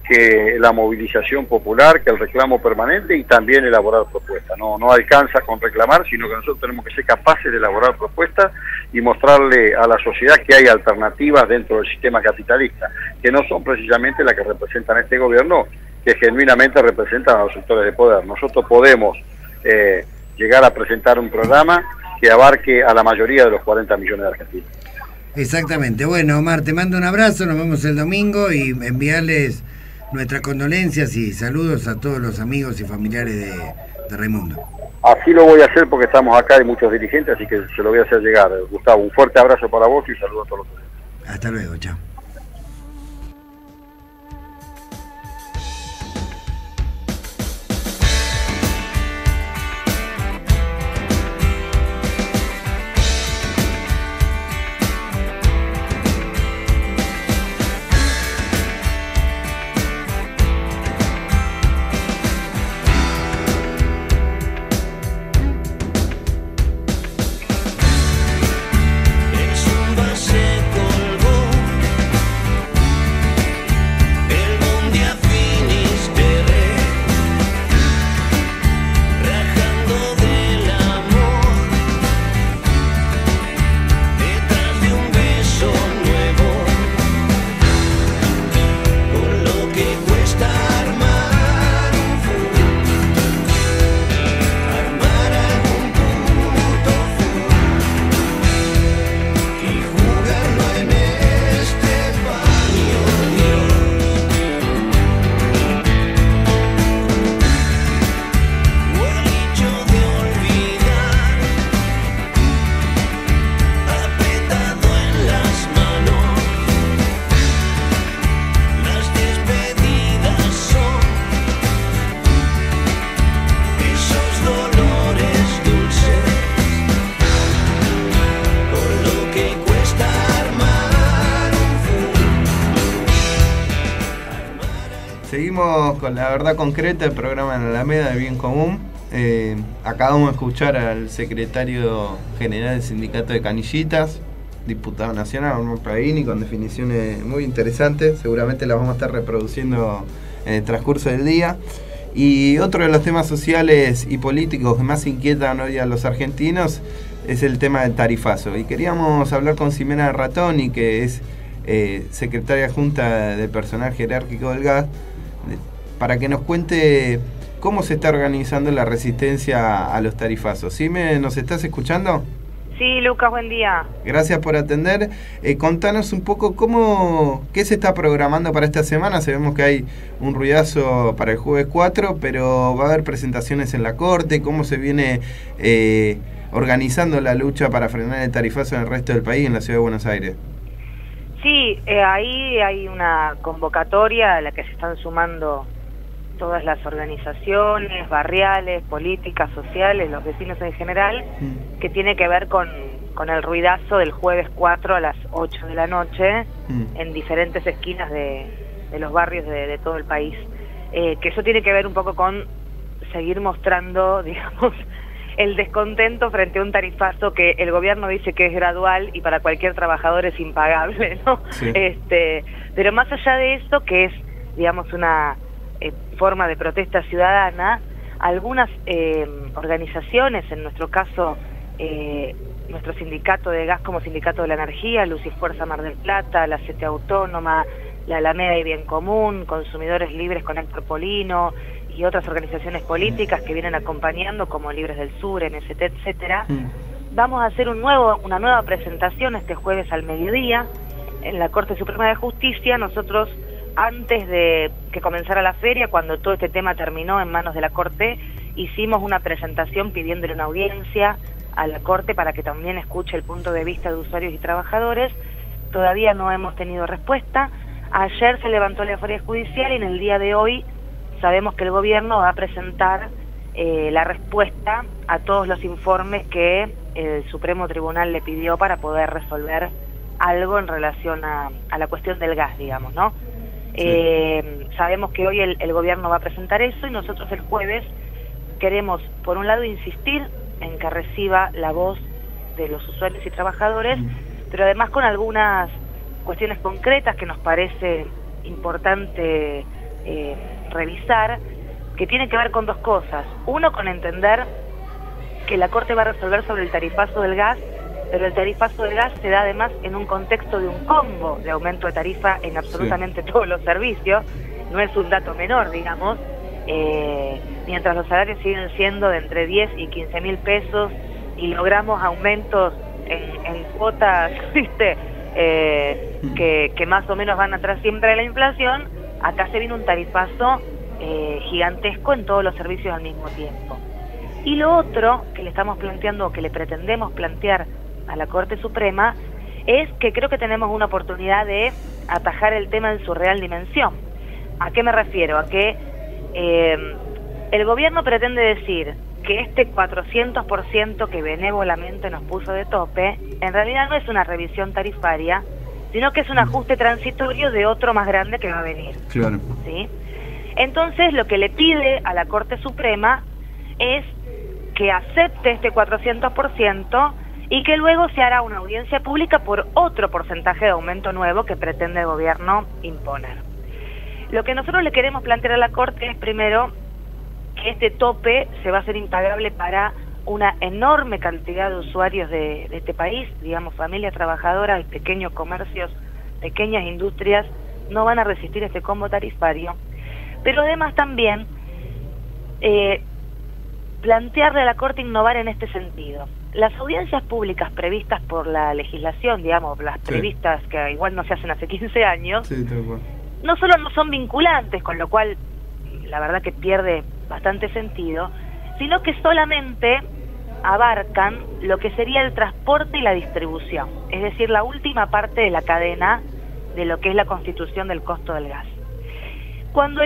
F: que la movilización popular, que el reclamo permanente y también elaborar propuestas. No alcanza con reclamar, sino que nosotros tenemos que ser capaces de elaborar propuestas y mostrarle a la sociedad que hay alternativas dentro del sistema capitalista, que no son precisamente las que representan este gobierno, que genuinamente representan a los sectores de poder. Nosotros podemos llegar a presentar un programa que abarque a la mayoría de los 40 millones de argentinos.
C: Exactamente. Bueno, Omar, te mando un abrazo, nos vemos el domingo y enviarles nuestras condolencias y saludos a todos los amigos y familiares de Raimundo.
F: Así lo voy a hacer porque estamos acá, hay muchos dirigentes, así que se lo voy a hacer llegar. Gustavo, un fuerte abrazo para vos y saludos a todos los oyentes.
C: Hasta luego, chao.
D: Seguimos con La Verdad Concreta, el programa en Alameda de Bien Común. Acabamos de escuchar al secretario general del Sindicato de Canillitas, diputado nacional, Omar Pravini, con definiciones muy interesantes. Seguramente las vamos a estar reproduciendo en el transcurso del día. Y otro de los temas sociales y políticos que más inquietan hoy a los argentinos es el tema del tarifazo. Y queríamos hablar con Ximena Ratoni, que es secretaria adjunta del personal jerárquico del gas, para que nos cuente cómo se está organizando la resistencia a los tarifazos. ¿Xime, nos estás escuchando?
G: Sí, Lucas, buen día.
D: Gracias por atender. Contanos un poco qué se está programando para esta semana. Sabemos que hay un ruidazo para el jueves 4, pero va a haber presentaciones en la Corte. ¿Cómo se viene organizando la lucha para frenar el tarifazo en el resto del país, en la Ciudad de Buenos Aires?
G: Sí, ahí hay una convocatoria a la que se están sumando todas las organizaciones barriales, políticas, sociales, los vecinos en general, que tiene que ver con el ruidazo del jueves 4 a las 8 de la noche en diferentes esquinas de los barrios de todo el país. Que eso tiene que ver un poco con seguir mostrando, digamos, el descontento frente a un tarifazo que el gobierno dice que es gradual y para cualquier trabajador es impagable, ¿no? Sí. Pero más allá de eso, que es, digamos, una forma de protesta ciudadana, algunas organizaciones, en nuestro caso nuestro sindicato de gas como Sindicato de la Energía, Luz y Fuerza Mar del Plata, la CTA Autónoma, la Alameda y Bien Común, Consumidores Libres con Héctor Polino y otras organizaciones políticas que vienen acompañando como Libres del Sur, NST, etcétera, vamos a hacer una nueva presentación este jueves al mediodía en la Corte Suprema de Justicia. Nosotros, antes de que comenzara la feria, cuando todo este tema terminó en manos de la Corte, hicimos una presentación pidiéndole una audiencia a la Corte para que también escuche el punto de vista de usuarios y trabajadores. Todavía no hemos tenido respuesta. Ayer se levantó la feria judicial y en el día de hoy sabemos que el gobierno va a presentar la respuesta a todos los informes que el Supremo Tribunal le pidió para poder resolver algo en relación a la cuestión del gas, digamos, ¿no? Sí. Sabemos que hoy el gobierno va a presentar eso y nosotros el jueves queremos, por un lado, insistir en que reciba la voz de los usuarios y trabajadores, pero además con algunas cuestiones concretas que nos parece importante revisar, que tienen que ver con dos cosas. Uno, con entender que la Corte va a resolver sobre el tarifazo del gas, pero el tarifazo del gas se da además en un contexto de un combo de aumento de tarifa en absolutamente todos los servicios. No es un dato menor, digamos. Mientras los salarios siguen siendo de entre 10 y 15 mil pesos y logramos aumentos en cuotas, ¿viste? Que más o menos van atrás siempre de la inflación, acá se viene un tarifazo gigantesco en todos los servicios al mismo tiempo. Y lo otro que le estamos planteando, o que le pretendemos plantear a la Corte Suprema, es que creo que tenemos una oportunidad de atajar el tema en su real dimensión. ¿A qué me refiero? A que el gobierno pretende decir que este 400% que benévolamente nos puso de tope, en realidad no es una revisión tarifaria, sino que es un ajuste transitorio de otro más grande que va a venir. Claro. ¿Sí? Entonces, lo que le pide a la Corte Suprema es que acepte este 400% y que luego se hará una audiencia pública por otro porcentaje de aumento nuevo que pretende el gobierno imponer. Lo que nosotros le queremos plantear a la Corte es, primero, que este tope se va a hacer impagable para una enorme cantidad de usuarios de este país, digamos, familias trabajadoras y pequeños comercios, pequeñas industrias, no van a resistir este combo tarifario. Pero además también plantearle a la Corte innovar en este sentido. Las audiencias públicas previstas por la legislación, digamos, las previstas que igual no se hacen hace 15 años, no solo no son vinculantes, con lo cual la verdad que pierde bastante sentido, sino que solamente abarcan lo que sería el transporte y la distribución, es decir, la última parte de la cadena de lo que es la constitución del costo del gas. Cuando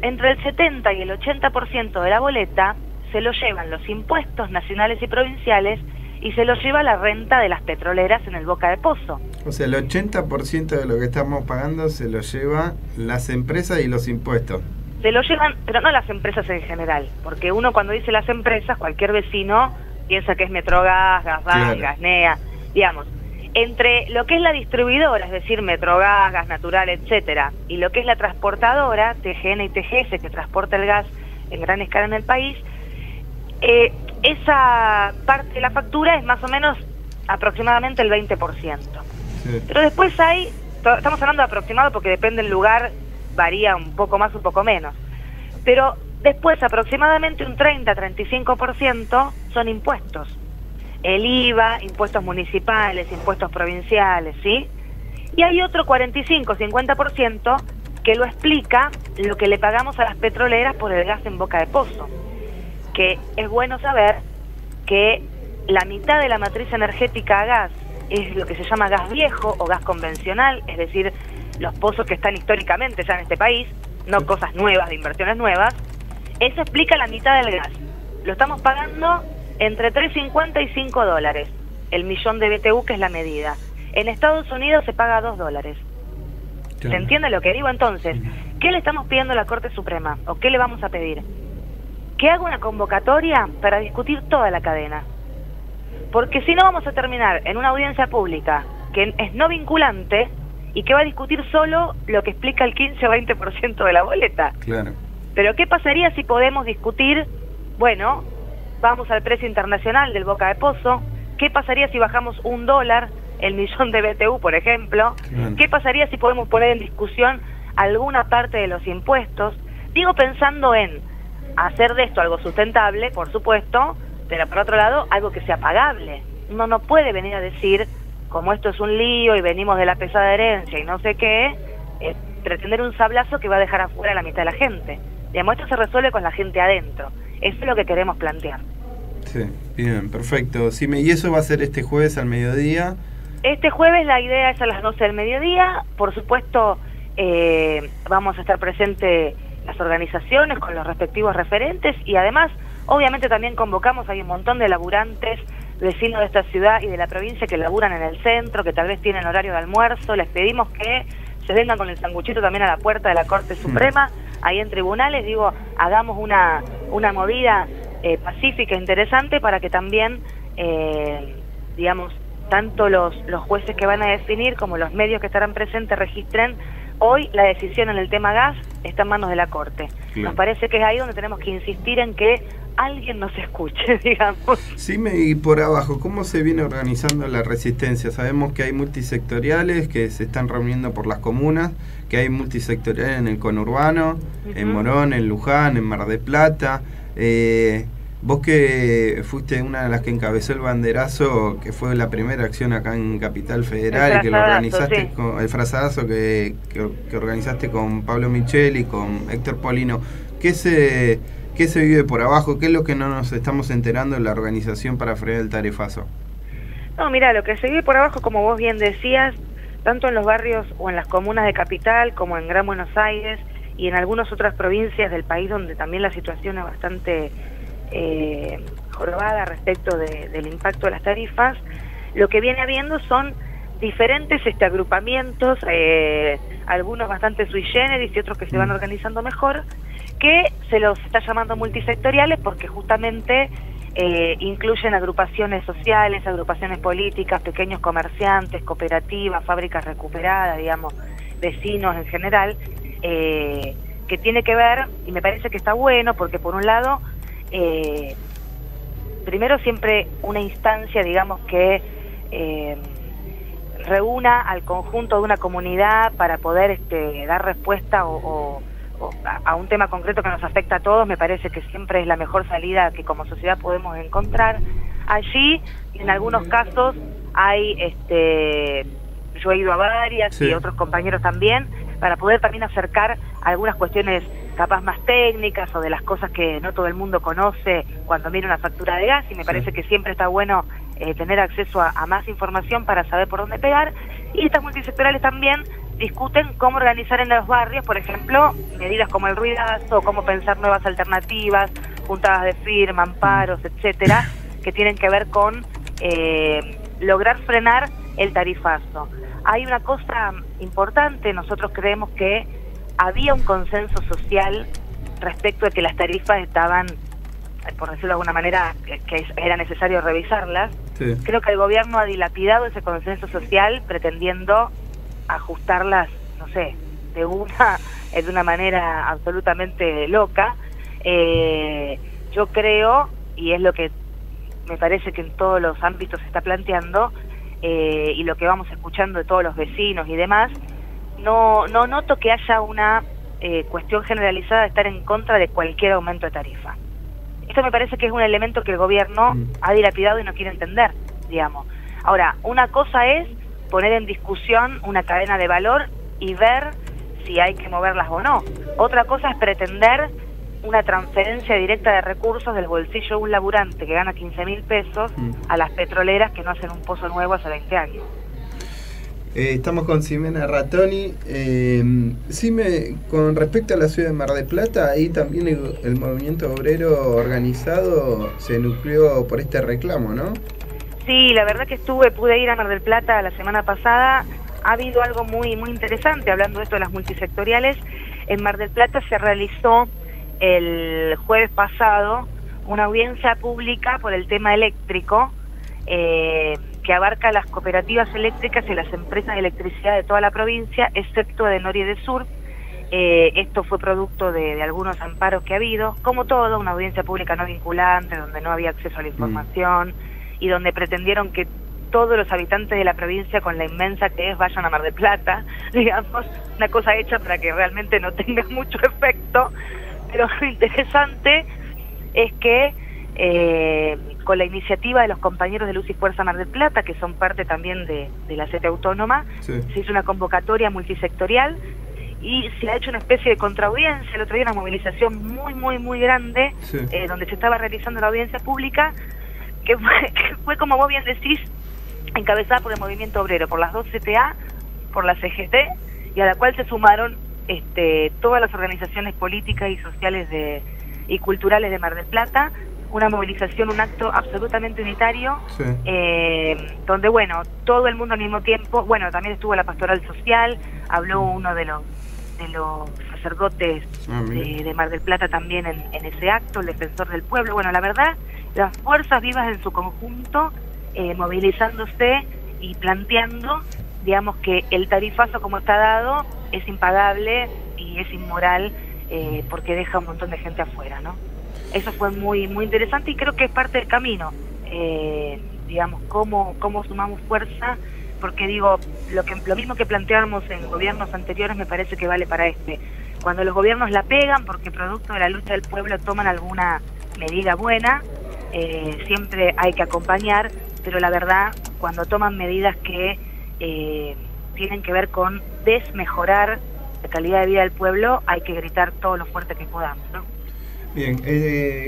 G: entre el 70 y el 80% de la boleta se lo llevan los impuestos nacionales y provinciales y se lo lleva la renta de las petroleras en el Boca de Pozo.
D: O sea, el 80% de lo que estamos pagando se lo lleva las empresas y los impuestos.
G: Se lo llevan, pero no las empresas en general, porque uno cuando dice las empresas, cualquier vecino piensa que es Metrogas, Gasbank,
D: Claro.
G: Gasnea, digamos. Entre lo que es la distribuidora, es decir, Metrogas, Gas Natural, etcétera, y lo que es la transportadora, TGN y TGS, que transporta el gas en gran escala en el país, esa parte de la factura es más o menos aproximadamente el 20%.
D: Sí.
G: Pero después hay, estamos hablando de aproximado porque depende del lugar, varía un poco más, un poco menos. Pero después aproximadamente un 30-35% son impuestos. El IVA, impuestos municipales, impuestos provinciales, ¿sí? Y hay otro 45-50% que lo explica lo que le pagamos a las petroleras por el gas en boca de pozo. Que es bueno saber que la mitad de la matriz energética a gas es lo que se llama gas viejo o gas convencional, es decir, los pozos que están históricamente ya en este país, no cosas nuevas, de inversiones nuevas. Eso explica la mitad del gas. Lo estamos pagando entre $3.50 y $5, el millón de BTU, que es la medida. En Estados Unidos se paga $2. ¿Se entiende lo que digo? Entonces, ¿qué le estamos pidiendo a la Corte Suprema? ¿O qué le vamos a pedir? Que haga una convocatoria para discutir toda la cadena. Porque si no vamos a terminar en una audiencia pública que es no vinculante y que va a discutir solo lo que explica el 15 o 20% de la boleta.
D: Claro.
G: Pero ¿qué pasaría si podemos discutir, bueno, vamos al precio internacional del boca de pozo? ¿Qué pasaría si bajamos $1 el millón de BTU, por ejemplo?
D: Claro.
G: ¿Qué pasaría si podemos poner en discusión alguna parte de los impuestos? Digo, pensando en hacer de esto algo sustentable, por supuesto, pero por otro lado, algo que sea pagable. Uno no puede venir a decir, como esto es un lío y venimos de la pesada herencia y no sé qué, pretender un sablazo que va a dejar afuera a la mitad de la gente. Digamos, esto se resuelve con la gente adentro. Eso es lo que queremos plantear.
D: Sí, bien, perfecto. Sí, y eso va a ser este jueves al mediodía.
G: Este jueves la idea es a las 12 del mediodía. Por supuesto, vamos a estar presentes las organizaciones con los respectivos referentes y además, obviamente también convocamos, hay un montón de laburantes, vecinos de esta ciudad y de la provincia que laburan en el centro, que tal vez tienen horario de almuerzo. Les pedimos que se vengan con el sanguchito también a la puerta de la Corte Suprema, ahí en tribunales. Digo, hagamos una movida pacífica, interesante, para que también, digamos, tanto los jueces que van a definir como los medios que estarán presentes registren. Hoy la decisión en el tema gas está en manos de la Corte.
D: Claro.
G: Nos parece que es ahí donde tenemos que insistir en que alguien nos escuche, digamos.
D: Sí, y por abajo, ¿cómo se viene organizando la resistencia? Sabemos que hay multisectoriales que se están reuniendo por las comunas, que hay multisectoriales en el conurbano, en Morón, en Luján, en Mar del Plata. Vos que fuiste una de las que encabezó el banderazo, que fue la primera acción acá en Capital Federal, y que lo organizaste, sí, con el frazadazo que organizaste con Pablo Michel y con Héctor Polino, ¿qué se vive por abajo? ¿Qué es lo que no nos estamos enterando en la organización para frenar el tarifazo?
G: No, mira, lo que se vive por abajo, como vos bien decías, tanto en los barrios o en las comunas de Capital como en Gran Buenos Aires y en algunas otras provincias del país donde también la situación es bastante jorobada respecto del impacto de las tarifas, lo que viene habiendo son diferentes agrupamientos, algunos bastante sui generis y otros que se van organizando mejor, que se los está llamando multisectoriales porque justamente incluyen agrupaciones sociales, agrupaciones políticas, pequeños comerciantes, cooperativas, fábricas recuperadas, digamos, vecinos en general, que tiene que ver, y me parece que está bueno, porque por un lado, primero siempre una instancia, digamos, que reúna al conjunto de una comunidad para poder dar respuesta a un tema concreto que nos afecta a todos, me parece que siempre es la mejor salida que como sociedad podemos encontrar. Allí, en algunos casos, hay, yo he ido a varias, sí, y otros compañeros también, para poder también acercar algunas cuestiones capaz más técnicas o de las cosas que no todo el mundo conoce cuando mira una factura de gas, y me parece que siempre está bueno tener acceso a más información para saber por dónde pegar. Y estas multisectoriales también discuten cómo organizar en los barrios, por ejemplo, medidas como el ruidazo, cómo pensar nuevas alternativas, juntadas de firma, amparos, etcétera, que tienen que ver con lograr frenar el tarifazo. hay una cosa importante. Nosotros creemos que había un consenso social respecto de que las tarifas estaban, por decirlo de alguna manera, que era necesario revisarlas.
D: Sí.
G: Creo que el gobierno ha dilapidado ese consenso social pretendiendo ajustarlas, no sé, de una manera absolutamente loca. Yo creo, y es lo que me parece que en todos los ámbitos se está planteando, y lo que vamos escuchando de todos los vecinos y demás, no noto que haya una cuestión generalizada de estar en contra de cualquier aumento de tarifa. Esto me parece que es un elemento que el gobierno ha dilapidado y no quiere entender, digamos. Ahora, una cosa es poner en discusión una cadena de valor y ver si hay que moverlas o no. Otra cosa es pretender una transferencia directa de recursos del bolsillo de un laburante que gana 15.000 pesos a las petroleras que no hacen un pozo nuevo hace 20 años.
D: Estamos con Ximena Rattoni. Xime, con respecto a la ciudad de Mar del Plata, ahí también el movimiento obrero organizado se nucleó por este reclamo, ¿no?
G: Sí, la verdad que pude ir a Mar del Plata la semana pasada. Ha habido algo muy interesante, hablando de esto de las multisectoriales. En Mar del Plata se realizó el jueves pasado una audiencia pública por el tema eléctrico, que abarca las cooperativas eléctricas y las empresas de electricidad de toda la provincia, excepto de Nor y de Sur. Esto fue producto de algunos amparos que ha habido, como todo, una audiencia pública no vinculante, donde no había acceso a la información y donde pretendieron que todos los habitantes de la provincia, con la inmensa que es, vayan a Mar del Plata, digamos, una cosa hecha para que realmente no tenga mucho efecto. Pero lo interesante es que con la iniciativa de los compañeros de Luz y Fuerza Mar del Plata, que son parte también de la CTA Autónoma, se hizo una convocatoria multisectorial y se ha hecho una especie de contraaudiencia. El otro día una movilización muy grande, donde se estaba realizando la audiencia pública, que fue, como vos bien decís, encabezada por el movimiento obrero, por las dos CTA, por la CGT, y a la cual se sumaron todas las organizaciones políticas y sociales y culturales de Mar del Plata. Una movilización, un acto absolutamente unitario, donde, bueno, todo el mundo al mismo tiempo, bueno, también estuvo la pastoral social, habló uno de los sacerdotes de Mar del Plata también en ese acto, el defensor del pueblo. Bueno, la verdad, las fuerzas vivas en su conjunto, movilizándose y planteando, digamos, que el tarifazo como está dado es impagable y es inmoral, porque deja un montón de gente afuera, ¿no? Eso fue muy interesante y creo que es parte del camino, digamos, cómo sumamos fuerza, porque digo, lo mismo que planteábamos en gobiernos anteriores me parece que vale para este. Cuando los gobiernos la pegan, porque producto de la lucha del pueblo toman alguna medida buena, siempre hay que acompañar, pero la verdad, cuando toman medidas que tienen que ver con desmejorar la calidad de vida del pueblo, hay que gritar todo lo fuerte que podamos, ¿no?
D: Bien,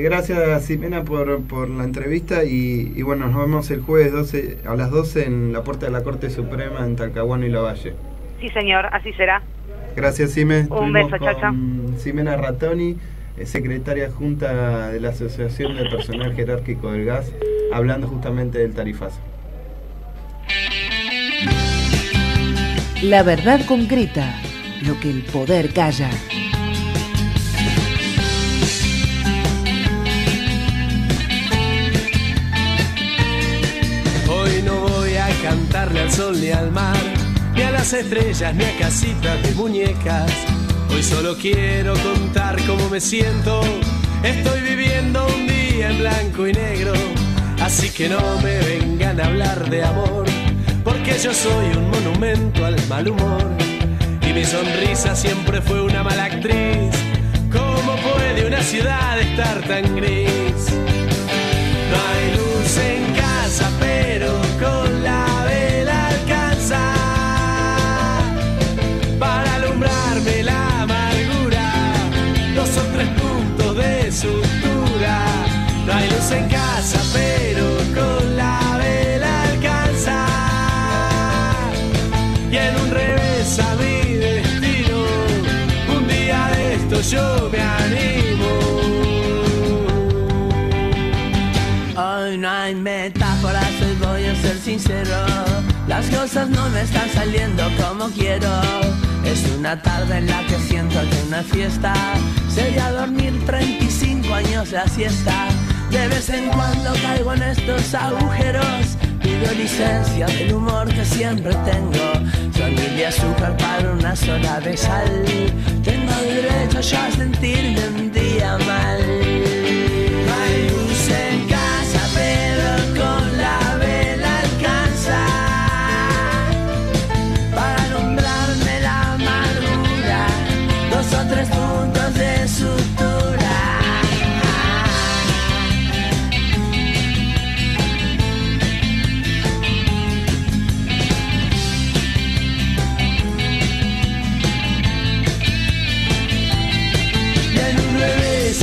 D: gracias Ximena por la entrevista y bueno, nos vemos el jueves a las 12 en la puerta de la Corte Suprema en Talcahuano y Lavalle.
G: Sí señor, así será.
D: Gracias Xime.
G: Un beso, chao, chao.
D: Ximena Rattoni, secretaria adjunta de la Asociación del Personal Jerárquico del Gas, hablando justamente del tarifazo.
A: La verdad concreta, lo que el poder calla.
H: Hoy no voy a cantarle al sol ni al mar, ni a las estrellas, ni a casitas de muñecas. Hoy solo quiero contar cómo me siento. Estoy viviendo un día en blanco y negro, así que no me vengan a hablar de amor, porque yo soy un monumento al mal humor y mi sonrisa siempre fue una mala actriz. ¿Cómo puede una ciudad estar tan gris? No hay luz en casa, pero con la vela alcanza para alumbrarme la amargura, 2 o 3 puntos de sutura. No hay luz en casa, pero con la vela alcanza, y en un revés a mi destino, un día de esto yo me animo. Hoy no hay metáforas, hoy voy a ser sincero. La Las cosas no me están saliendo como quiero. Es una tarde en la que siento que una fiesta sería dormir 35 años la siesta. De vez en cuando caigo en estos agujeros. Pido licencia del humor que siempre tengo. Soy miel de azúcar para una sola de sal. Tengo derecho yo a sentirme un día mal. No hay luz en casa, pero con la vela alcanza para alumbrarme la amargura. 2 o 3 puntos de sutura.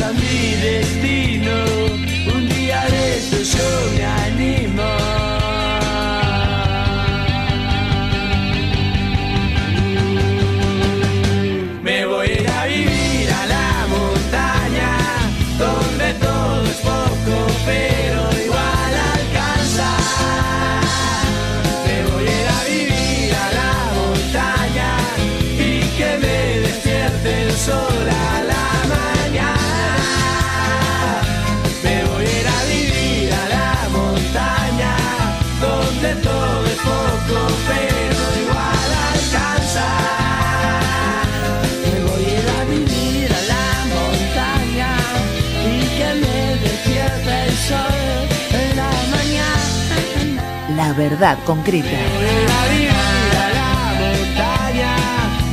H: A mi destino, un día de esto yo me animo. Me voy a ir a vivir a la montaña, donde todo es poco, pero igual alcanza. Me voy a ir a vivir a la montaña y que me despierte el sol a la todo es poco, pero igual alcanza. Me voy a ir a vivir a la montaña y que me despierte el sol en la mañana.
A: La verdad concreta.
H: Me voy a ir a vivir a la montaña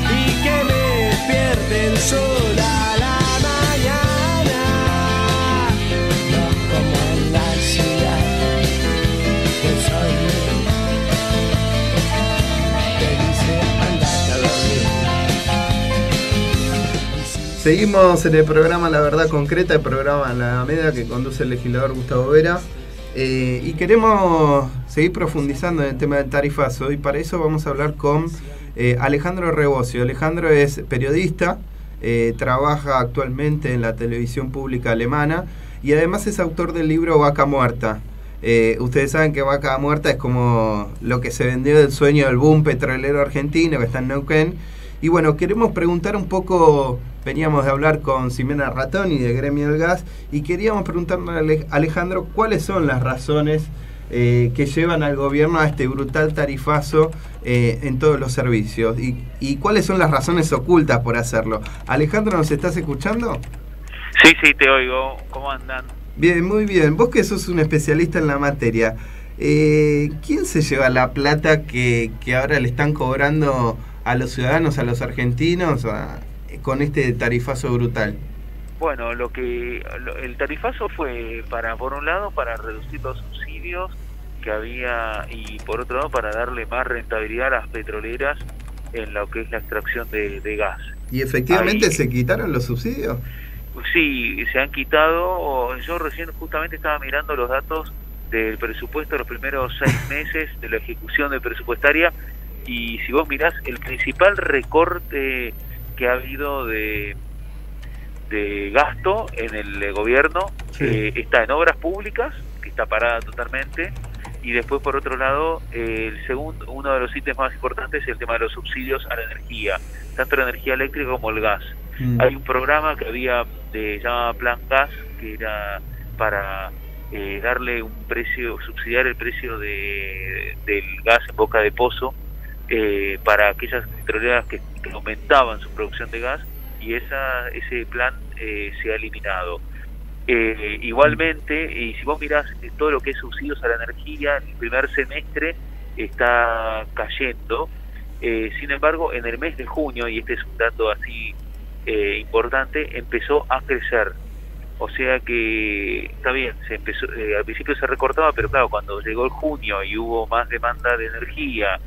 H: y que me despierte el sol a la mañana. No como en la ciudad, el sol.
D: Seguimos en el programa La Verdad Concreta, el programa La Alameda que conduce el legislador Gustavo Vera, y queremos seguir profundizando en el tema del tarifazo, y para eso vamos a hablar con Alejandro Rebocio. Alejandro es periodista, trabaja actualmente en la televisión pública alemana y además es autor del libro Vaca Muerta. Ustedes saben que Vaca Muerta es como lo que se vendió del sueño del boom petrolero argentino que está en Neuquén. Y bueno, queremos preguntar un poco, veníamos de hablar con Ximena Ratoni de Gremio del Gas y queríamos preguntarle a Alejandro cuáles son las razones que llevan al gobierno a este brutal tarifazo en todos los servicios y cuáles son las razones ocultas por hacerlo. Alejandro, ¿nos estás escuchando?
I: Sí, te oigo. ¿Cómo andan?
D: Bien, muy bien. Vos que sos un especialista en la materia, ¿quién se lleva la plata que ahora le están cobrando a los ciudadanos, a los argentinos, con este tarifazo brutal?
I: Bueno, el tarifazo fue por un lado, para reducir los subsidios que había y por otro lado para darle más rentabilidad a las petroleras en lo que es la extracción de gas.
D: ¿Y efectivamente se quitaron los subsidios?
I: Sí, se han quitado. Yo recién justamente estaba mirando los datos del presupuesto de los primeros 6 meses de la ejecución presupuestaria. Y si vos mirás, el principal recorte que ha habido de gasto en el gobierno está en obras públicas, que está parada totalmente, y después por otro lado, uno de los ítems más importantes es el tema de los subsidios a la energía, tanto la energía eléctrica como el gas. Hay un programa que había, se llama Plan Gas, que era para darle un precio, subsidiar el precio del gas en boca de pozo, para aquellas petroleras que aumentaban su producción de gas, y ese plan se ha eliminado. Igualmente, y si vos mirás todo lo que es subsidios a la energía, en el primer semestre está cayendo. Sin embargo, en el mes de junio, y este es un dato así importante, empezó a crecer. O sea que está bien, se empezó, al principio se recortaba, pero claro, cuando llegó el junio y hubo más demanda de energía,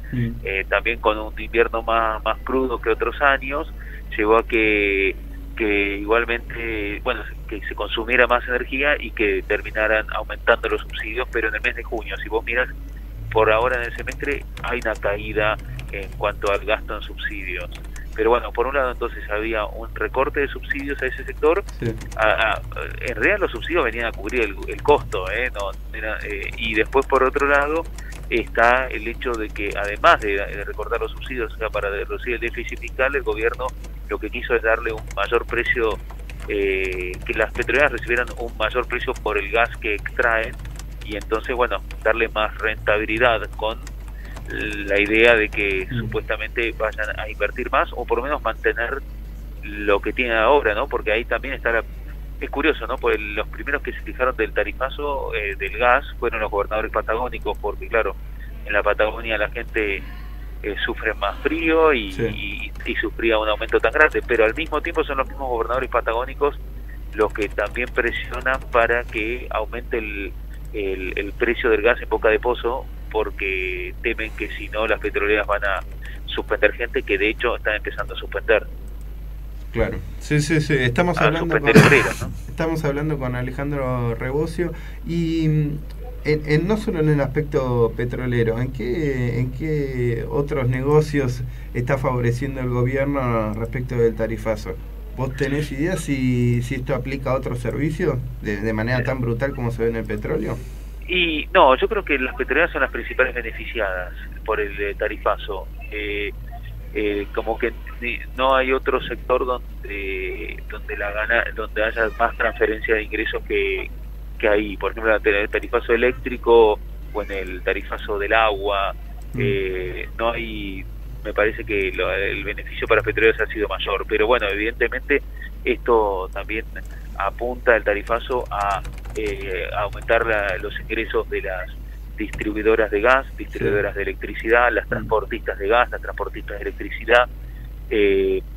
I: también con un invierno más crudo que otros años, llevó a que igualmente, bueno, que se consumiera más energía y que terminaran aumentando los subsidios, pero en el mes de junio, si vos miras, por ahora en el semestre hay una caída en cuanto al gasto en subsidios. Pero bueno, por un lado entonces había un recorte de subsidios a ese sector. En realidad los subsidios venían a cubrir el costo, y después por otro lado está el hecho de que, además de recortar los subsidios, o sea, para reducir el déficit fiscal, el gobierno lo que quiso es darle un mayor precio, que las petroleras recibieran un mayor precio por el gas que extraen, y entonces, bueno, darle más rentabilidad con la idea de que supuestamente vayan a invertir más, o por lo menos mantener lo que tienen ahora, ¿no? Porque ahí también está es curioso, ¿no? Porque los primeros que se fijaron del tarifazo del gas fueron los gobernadores patagónicos, porque claro, en la Patagonia la gente sufre más frío y sufría un aumento tan grande, pero al mismo tiempo son los mismos gobernadores patagónicos los que también presionan para que aumente el precio del gas en boca de pozo, porque temen que si no las petroleras van a suspender gente, que de hecho están empezando a suspender.
D: Claro, sí. Estamos hablando con Alejandro Rebocio y no solo en el aspecto petrolero, ¿en qué otros negocios está favoreciendo el gobierno respecto del tarifazo? ¿Vos tenés idea si esto aplica a otros servicios de manera tan brutal como se ve en el petróleo?
I: Y no, yo creo que las petroleras son las principales beneficiadas por el tarifazo. Como que no hay otro sector donde haya más transferencia de ingresos que ahí. Por ejemplo, en el tarifazo eléctrico o en el tarifazo del agua, no hay, me parece que el beneficio para petroleros ha sido mayor. Pero bueno, evidentemente esto también apunta el tarifazo a aumentar los ingresos de las distribuidoras de gas, distribuidoras de electricidad, las transportistas de gas, las transportistas de electricidad,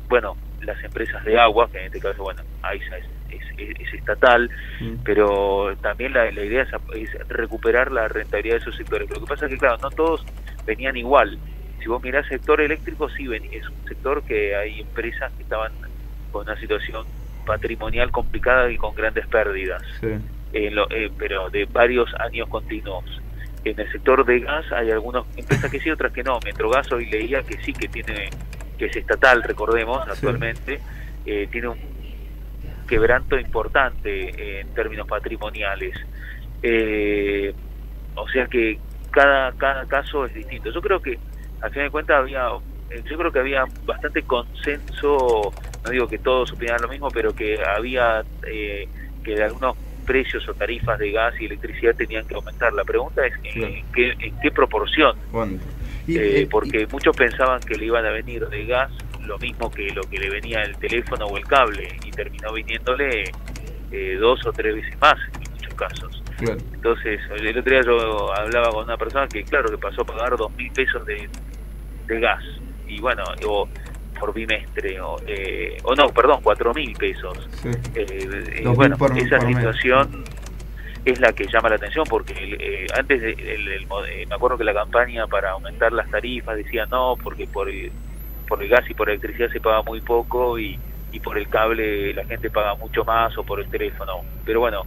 I: bueno, las empresas de agua, que en este caso, bueno, AISA es estatal, pero también la idea es recuperar la rentabilidad de esos sectores. Lo que pasa es que, claro, no todos venían igual. Si vos mirás el sector eléctrico, sí, es un sector que hay empresas que estaban con una situación patrimonial complicada y con grandes pérdidas, pero de varios años continuos. En el sector de gas hay algunas empresas que sí, otras que no. Metrogas hoy leía que sí, que es estatal, recordemos, actualmente, tiene un quebranto importante en términos patrimoniales. O sea que cada caso es distinto. Yo creo que, al final de cuentas, había bastante consenso, no digo que todos opinaran lo mismo, pero que había que algunos precios o tarifas de gas y electricidad tenían que aumentar. La pregunta es en qué proporción. Porque muchos pensaban que le iban a venir de gas lo mismo que lo que le venía el teléfono o el cable, y terminó viniéndole 2 o 3 veces más en muchos casos. Claro. Entonces, el otro día yo hablaba con una persona que, claro, que pasó a pagar 2.000 pesos de gas, y bueno, o por bimestre, o no, perdón, 4.000 pesos. Bueno, esa situación es la que llama la atención, porque antes me acuerdo que la campaña para aumentar las tarifas decía no, porque por el gas y por la electricidad se paga muy poco, y por el cable la gente paga mucho más, o por el teléfono. Pero bueno,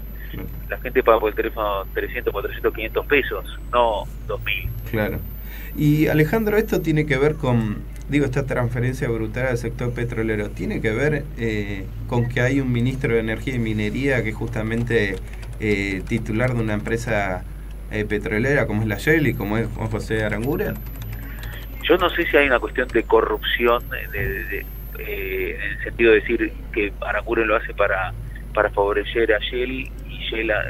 I: la gente paga por el teléfono 300, 400, 500 pesos, no 2.000. Claro.
D: Y Alejandro, esto tiene que ver con, esta transferencia brutal al sector petrolero, ¿tiene que ver con que hay un ministro de Energía y Minería que es justamente titular de una empresa petrolera como es la Shell y como es José Aranguren?
I: Yo no sé si hay una cuestión de corrupción en el sentido de decir que Aranguren lo hace para favorecer a Shell,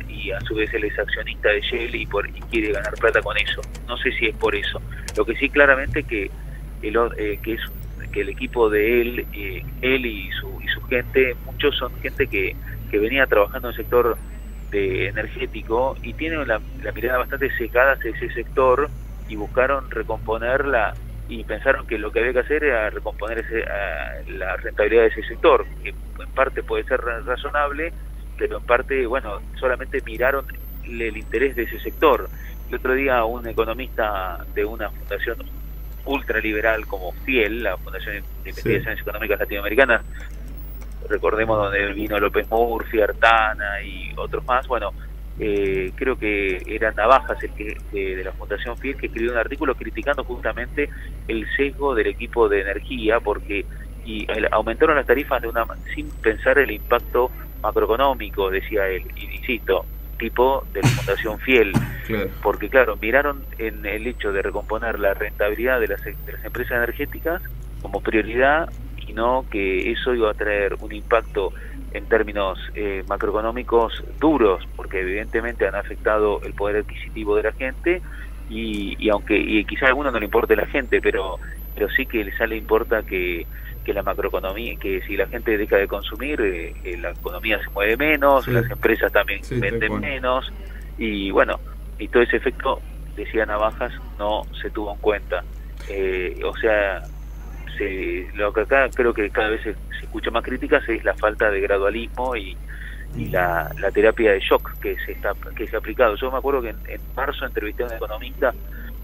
I: y a su vez él es accionista de Shell y quiere ganar plata con eso. No sé si es por eso. Lo que sí, claramente que el equipo de él y su gente, muchos son gente que venía trabajando en el sector energético y tienen la mirada bastante secada hacia ese sector, y buscaron recomponerla, y pensaron que lo que había que hacer era recomponer la rentabilidad de ese sector, que en parte puede ser razonable, pero en parte, bueno, solamente miraron el interés de ese sector. El otro día un economista de una fundación ultraliberal como FIEL, la Fundación de Investigaciones Económicas Latinoamericanas, recordemos donde vino López Murphy, Artana y otros más, bueno, creo que era Navajas de la Fundación FIEL, que escribió un artículo criticando justamente el sesgo del equipo de energía, porque aumentaron las tarifas sin pensar el impacto macroeconómico, decía él, y insisto, tipo de la Fundación Fiel.
D: Claro.
I: Porque claro, miraron en el hecho de recomponer la rentabilidad de las empresas energéticas como prioridad, y no que eso iba a traer un impacto en términos macroeconómicos duros, porque evidentemente han afectado el poder adquisitivo de la gente, y aunque quizá a alguno no le importe la gente, pero sí que le importa que la macroeconomía, que si la gente deja de consumir, la economía se mueve menos,
D: sí,
I: las empresas también
D: sí,
I: venden menos, y bueno, y todo ese efecto, decía Navajas, no se tuvo en cuenta. O sea, lo que acá creo que cada vez se escucha más críticas es la falta de gradualismo y la terapia de shock que se ha aplicado. Yo me acuerdo que en marzo entrevisté a un economista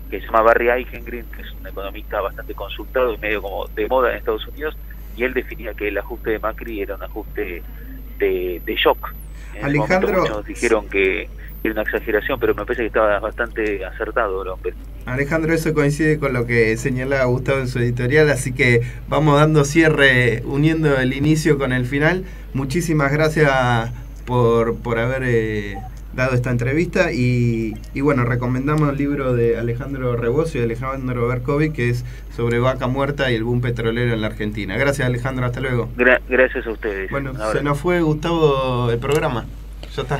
I: que se llama Barry Eichengreen, que es un economista bastante consultado y medio como de moda en Estados Unidos, y él definía que el ajuste de Macri era un ajuste de shock. En
D: Alejandro,
I: muchos dijeron que era una exageración, pero me parece que estaba bastante acertado el hombre.
D: Alejandro, eso coincide con lo que señalaba Gustavo en su editorial, así que vamos dando cierre, uniendo el inicio con el final. Muchísimas gracias por haber dado esta entrevista, y bueno, recomendamos el libro de Alejandro Rebozo y Alejandro Berkovic, que es sobre Vaca Muerta y el boom petrolero en la Argentina. Gracias, Alejandro, hasta luego.
I: Gracias a ustedes.
D: Bueno, se nos fue, Gustavo, el programa. Ya está.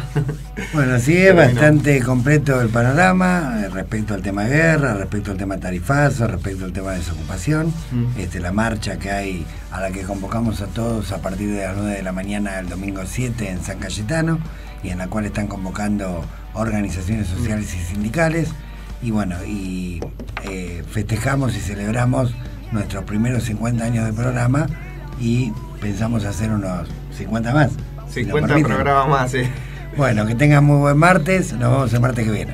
C: Bueno, sí, es bastante completo el panorama respecto al tema guerra, respecto al tema tarifazo, respecto al tema de desocupación, la marcha que hay, a la que convocamos a todos a partir de las 9 de la mañana el domingo 7 en San Cayetano, y en la cual están convocando organizaciones sociales y sindicales, y bueno, festejamos y celebramos nuestros primeros 50 años de programa, y pensamos hacer unos 50 más.
D: 50 programas más, sí.
C: Bueno, que tengan muy buen martes, nos vemos el martes que viene.